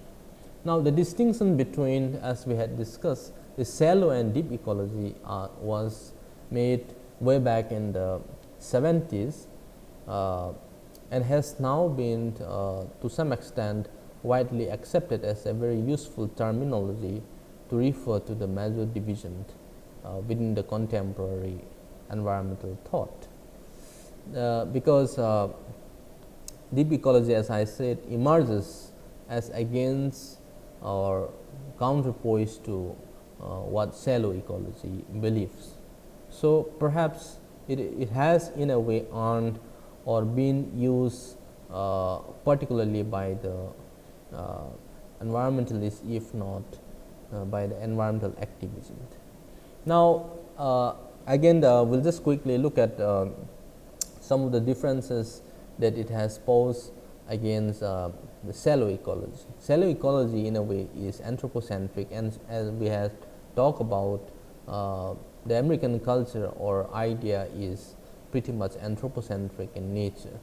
Now, the distinction between, as we had discussed, the shallow and deep ecology was made way back in the 70s and has now been to some extent widely accepted as a very useful terminology to refer to the major division within the contemporary environmental thought, because deep ecology, as I said, emerges as against or counterpoise to what shallow ecology believes. So, perhaps it has in a way earned or been used particularly by the environmentalists, if not by the environmental activism. Now, again we will just quickly look at some of the differences that it has posed against the shallow ecology. Shallow ecology in a way is anthropocentric, and as we have talked about, the American culture or idea is pretty much anthropocentric in nature.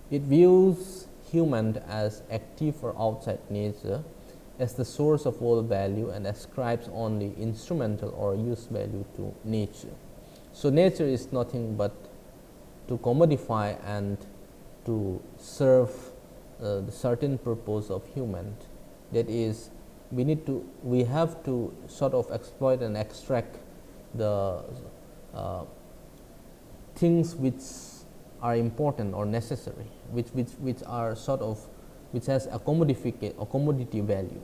It views human as active or outside nature as the source of all value and ascribes only instrumental or use value to nature. So, nature is nothing but to commodify and to serve the certain purpose of human, that is, we have to sort of exploit and extract the things which are important or necessary, which are sort of which has a commodity value.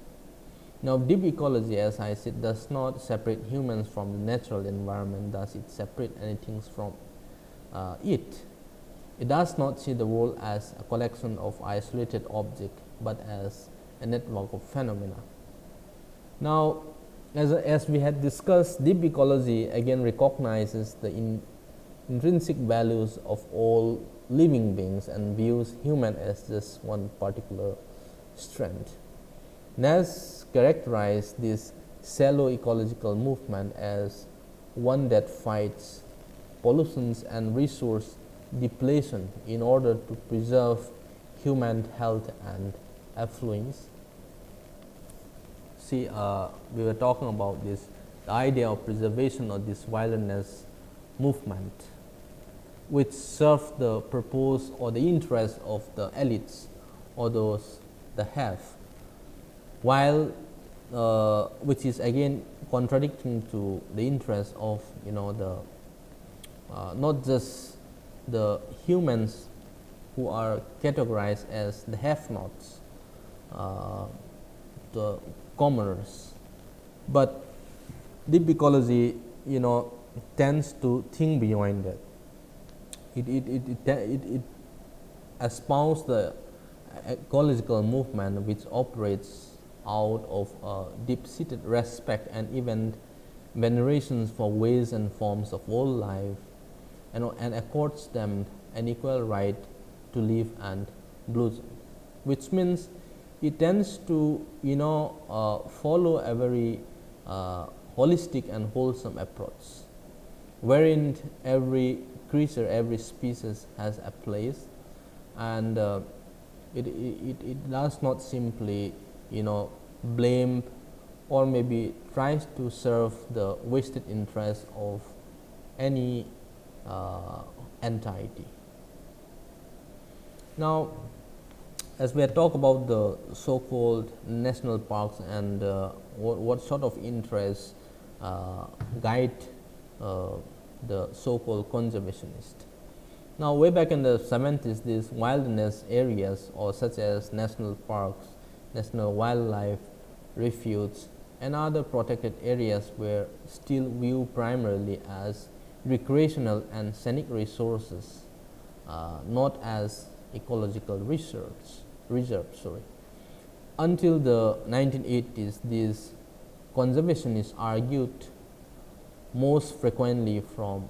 Now, deep ecology, as I said, does not separate humans from the natural environment, thus it separate anything from it. It does not see the world as a collection of isolated objects, but as a network of phenomena. Now, as we had discussed, deep ecology again recognizes the intrinsic values of all living beings and views human as just one particular strand. Naess characterized this shallow ecological movement as one that fights pollution and resource depletion in order to preserve human health and affluence. See, we were talking about this, the idea of preservation of this wilderness movement, which serve the purpose or the interest of the elites or those the have, while which is again contradicting to the interest of the not just the humans who are categorized as the have-nots, the commoners, but deep ecology tends to think beyond that. It espouse the ecological movement which operates out of deep-seated respect and even veneration for ways and forms of all life, and accords them an equal right to live and blossom, which means it tends to follow a very holistic and wholesome approach, wherein every creature, every species has a place, and it does not simply blame or maybe tries to serve the vested interest of any entity. Now, as we had talked about the so-called national parks and what sort of interests guide the so-called conservationists. Now, way back in the 70s, these wilderness areas, or such as national parks, national wildlife refuges, and other protected areas, were still viewed primarily as recreational and scenic resources, not as ecological reserves. Until the 1980s, these conservationists argued most frequently from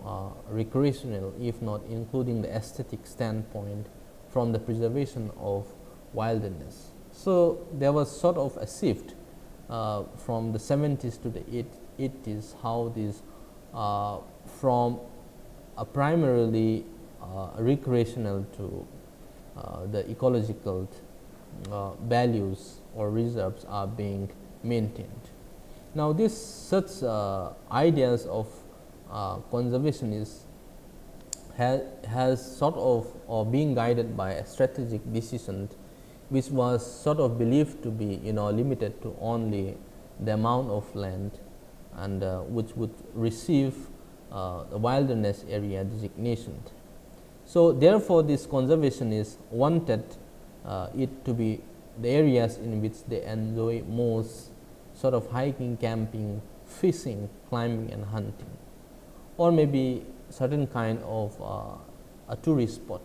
recreational, if not including the aesthetic standpoint, from the preservation of wilderness. So, there was sort of a shift from the 70s to the 80s, how this from a primarily recreational to the ecological values or reserves are being maintained. Now, this such ideas of conservation has sort of being guided by a strategic decision, which was sort of believed to be limited to only the amount of land and which would receive the wilderness area designation. So, therefore, this conservationists wanted it to be the areas in which they enjoy most sort of hiking, camping, fishing, climbing and hunting, or maybe certain kind of a tourist spot.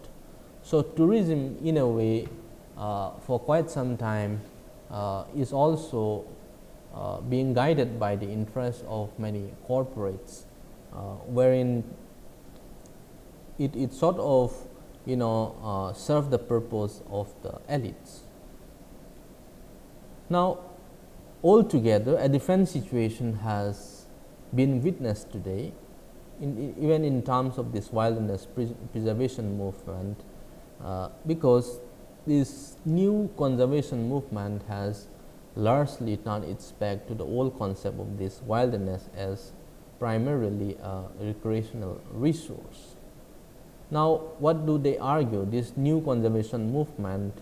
So, tourism in a way for quite some time is also being guided by the interests of many corporates, wherein it sort of serve the purpose of the elites. Now, altogether a different situation has been witnessed today, even in terms of this wilderness preservation movement, because this new conservation movement has largely turned its back to the old concept of this wilderness as primarily a recreational resource. Now, what do they argue? This new conservation movement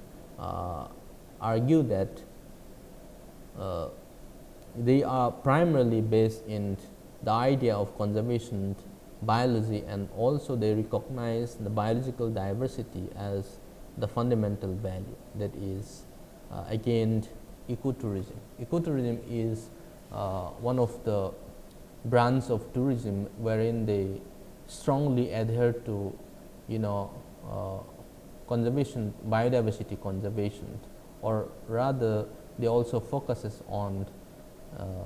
argue that they are primarily based in the idea of conservation biology, and also they recognize the biological diversity as the fundamental value, that is again ecotourism. Ecotourism is one of the branches of tourism wherein they strongly adhere to conservation, biodiversity conservation, or rather they also focuses on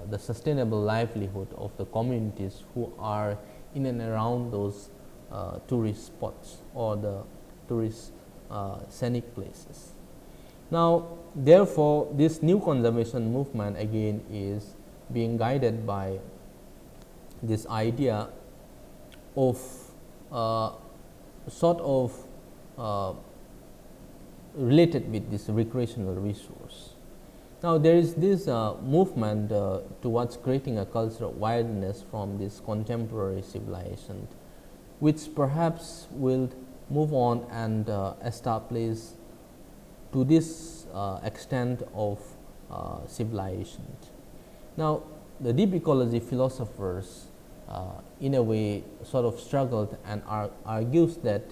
the sustainable livelihood of the communities who are in and around those tourist spots or the tourist scenic places. Now, therefore, this new conservation movement again is being guided by this idea of sort of related with this recreational resource. Now, there is this movement towards creating a culture of wildness from this contemporary civilization, which perhaps will move on and establish to this extent of civilization. Now, the deep ecology philosophers in a way sort of struggled and argues that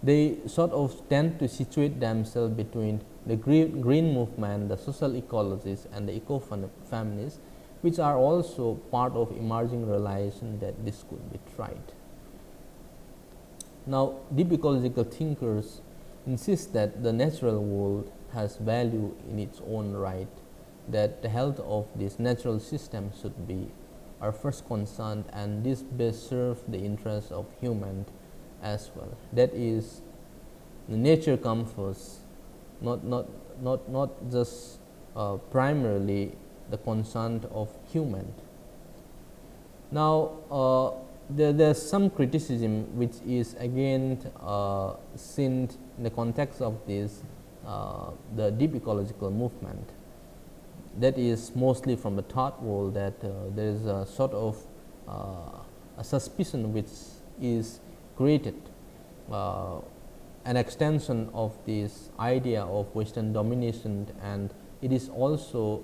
they sort of tend to situate themselves between the green movement, the social ecologists and the eco-feminists, which are also part of emerging realization that this could be tried. Now, deep ecological thinkers insist that the natural world has value in its own right, that the health of this natural system should be our first concern, and this best serve the interests of human as well. That is, the nature comes first, not just primarily the concern of human. Now, there's some criticism which is again seen in the context of this the deep ecological movement. That is mostly from the third world, that there is a sort of a suspicion which is created, an extension of this idea of Western domination, and it is also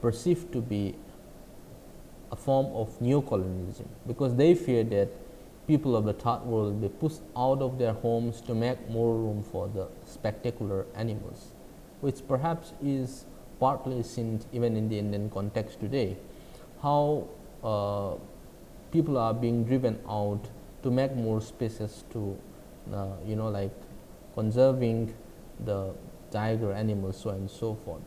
perceived to be a form of neocolonialism, because they fear that people of the third world will be pushed out of their homes to make more room for the spectacular animals, which perhaps is partly seen even in the Indian context today, how people are being driven out to make more spaces to like conserving the tiger animals, so and so forth.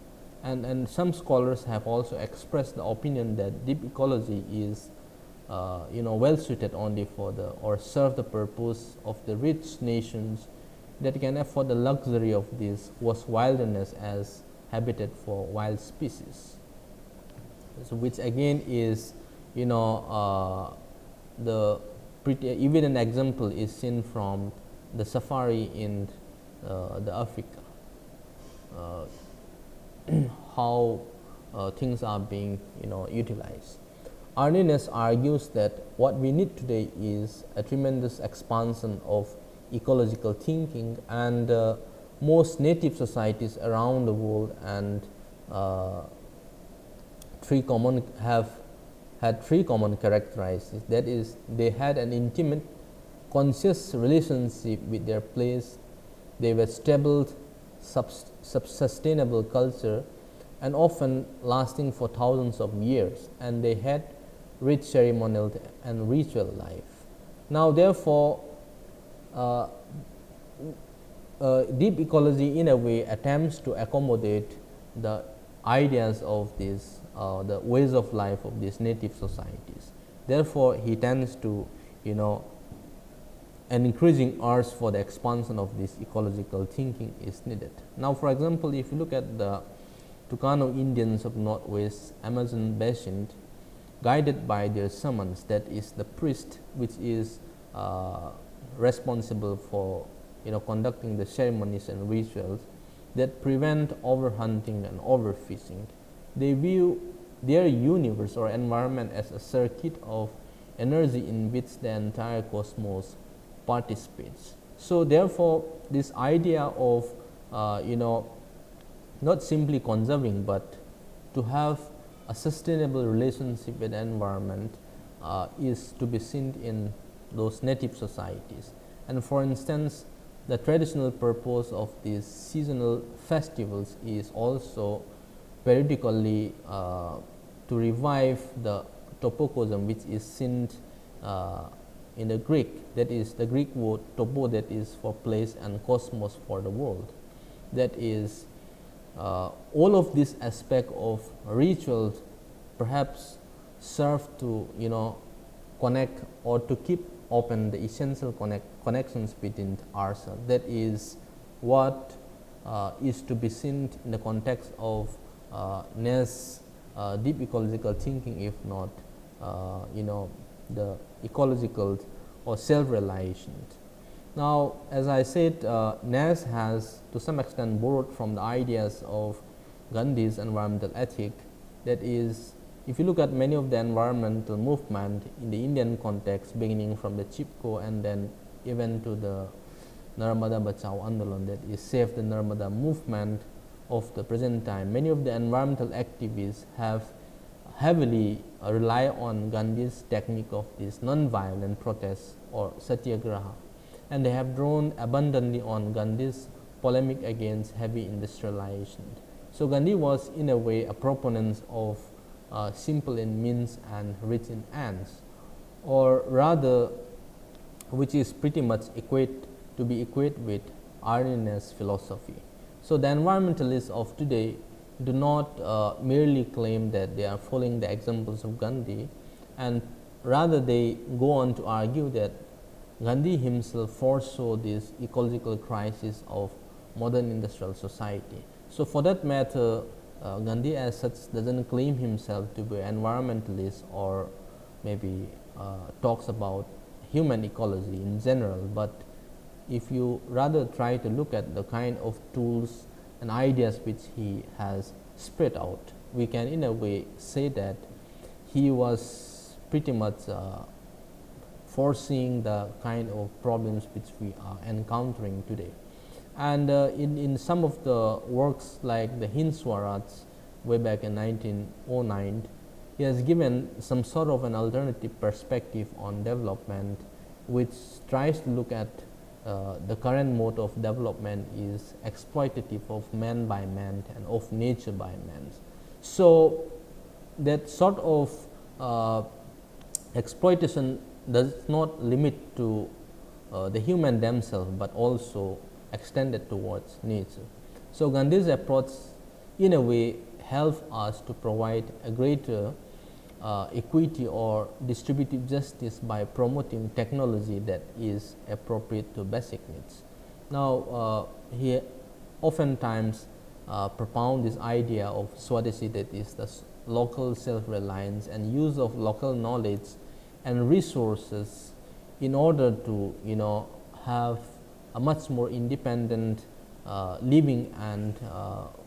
And some scholars have also expressed the opinion that deep ecology is well suited only for the or serve the purpose of the rich nations that can afford the luxury of this wilderness as habitat for wild species. So, which again is the pretty evident example is seen from the safari in the Africa, how things are being utilized. Arne Naess argues that what we need today is a tremendous expansion of ecological thinking, and most native societies around the world and had three common characteristics. That is, they had an intimate, conscious relationship with their place. They were stable, sustainable culture, and often lasting for thousands of years, and they had rich ceremonial and ritual life. Now, therefore, deep ecology in a way attempts to accommodate the ideas of these the ways of life of these native societies. Therefore, he tends to an increasing urge for the expansion of this ecological thinking is needed. Now, for example, if you look at the Tucano Indians of Northwest Amazon basin, guided by their shamans, that is the priest which is responsible for conducting the ceremonies and rituals that prevent overhunting and overfishing. They view their universe or environment as a circuit of energy in which the entire cosmos participates. So, therefore, this idea of not simply conserving, but to have a sustainable relationship with the environment is to be seen in those native societies. And for instance, the traditional purpose of these seasonal festivals is also periodically to revive the topocosm, which is seen in the Greek, that is the Greek word topo, that is for place, and cosmos for the world. That is all of this aspect of rituals perhaps serve to connect or to keep open the essential connections between ourselves. That is what is to be seen in the context of Naess deep ecological thinking, if not the ecological or self-realization. Now, as I said, Naess has to some extent borrowed from the ideas of Gandhi's environmental ethic. That is, if you look at many of the environmental movement in the Indian context, beginning from the Chipko and then even to the Narmada Bachao Andolan, that is Save the Narmada movement of the present time, many of the environmental activists have heavily rely on Gandhi's technique of this non-violent protest or satyagraha, and they have drawn abundantly on Gandhi's polemic against heavy industrialization. So, Gandhi was in a way a proponent of simple in means and rich in ends, or rather which is pretty much equated with Arne Naess philosophy. So, the environmentalists of today do not merely claim that they are following the examples of Gandhi, and rather they go on to argue that Gandhi himself foresaw this ecological crisis of modern industrial society. So, for that matter, Gandhi as such does not claim himself to be an environmentalist or maybe talks about human ecology in general, but if you rather try to look at the kind of tools and ideas which he has spread out, we can in a way say that he was pretty much foreseeing the kind of problems which we are encountering today. And in some of the works like the Hind Swaraj way back in 1909, he has given some sort of an alternative perspective on development, which tries to look at the current mode of development is exploitative of man by man and of nature by man. So, that sort of exploitation does not limit to the human themselves, but also extended towards nature. So, Gandhi's approach in a way helps us to provide a greater equity or distributive justice by promoting technology that is appropriate to basic needs. Now, he oftentimes propound this idea of Swadeshi, that is the local self-reliance and use of local knowledge and resources in order to have a much more independent living and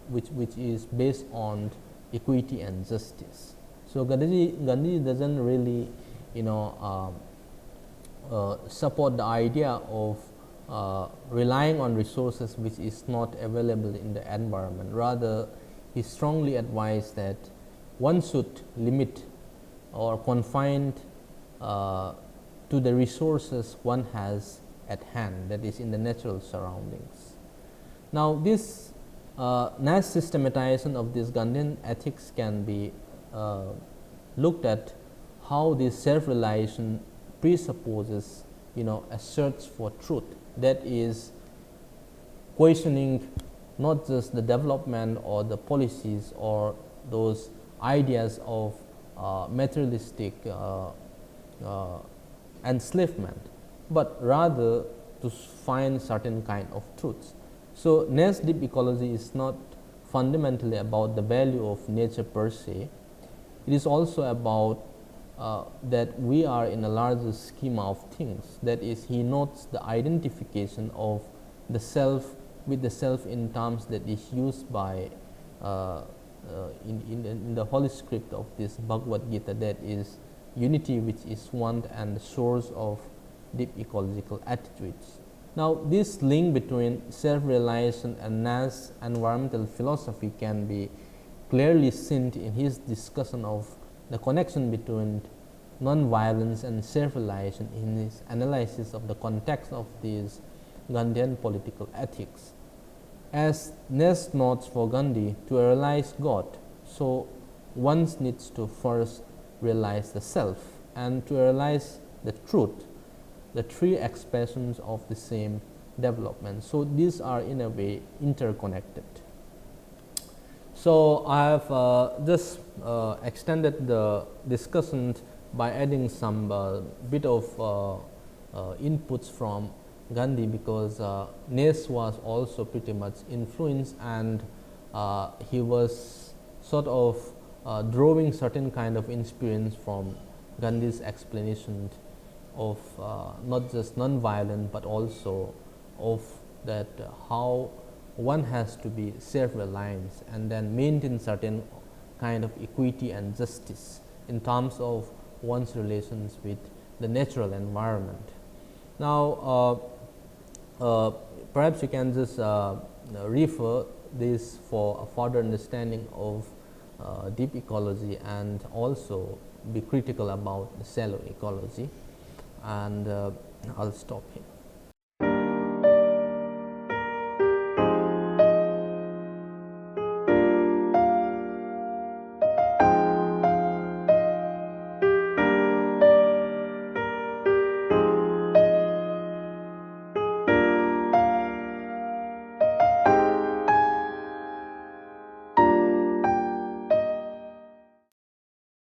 which is based on equity and justice. So, Gandhi does not really support the idea of relying on resources which is not available in the environment. Rather, he strongly advised that one should limit or confine to the resources one has at hand, that is in the natural surroundings. Now, this Nash systematization of this Gandhian ethics can be looked at how this self-realization presupposes a search for truth, that is questioning not just the development or the policies or those ideas of materialistic enslavement, but rather to find certain kind of truths. So, Nash deep ecology is not fundamentally about the value of nature per se. It is also about that we are in a larger schema of things. That is, he notes the identification of the self with the self in terms that is used by in the holy script of this Bhagavad Gita, that is unity which is one and the source of deep ecological attitudes. Now, this link between self-realization and Nash environmental philosophy can be clearly seen in his discussion of the connection between non-violence and self-realization in his analysis of the context of these Gandhian political ethics. As Nash notes for Gandhi, to realize God, so one needs to first realize the self, and to realize the truth, the three expressions of the same development. So, these are in a way interconnected. So, I have just extended the discussion by adding some bit of inputs from Gandhi, because Nash was also pretty much influenced, and he was sort of drawing certain kind of experience from Gandhi's explanation of not just non-violent, but also of that how one has to be self-reliant and then maintain certain kind of equity and justice in terms of one's relations with the natural environment. Now, perhaps you can just refer this for a further understanding of deep ecology, and also be critical about the shallow ecology, and I'll stop here.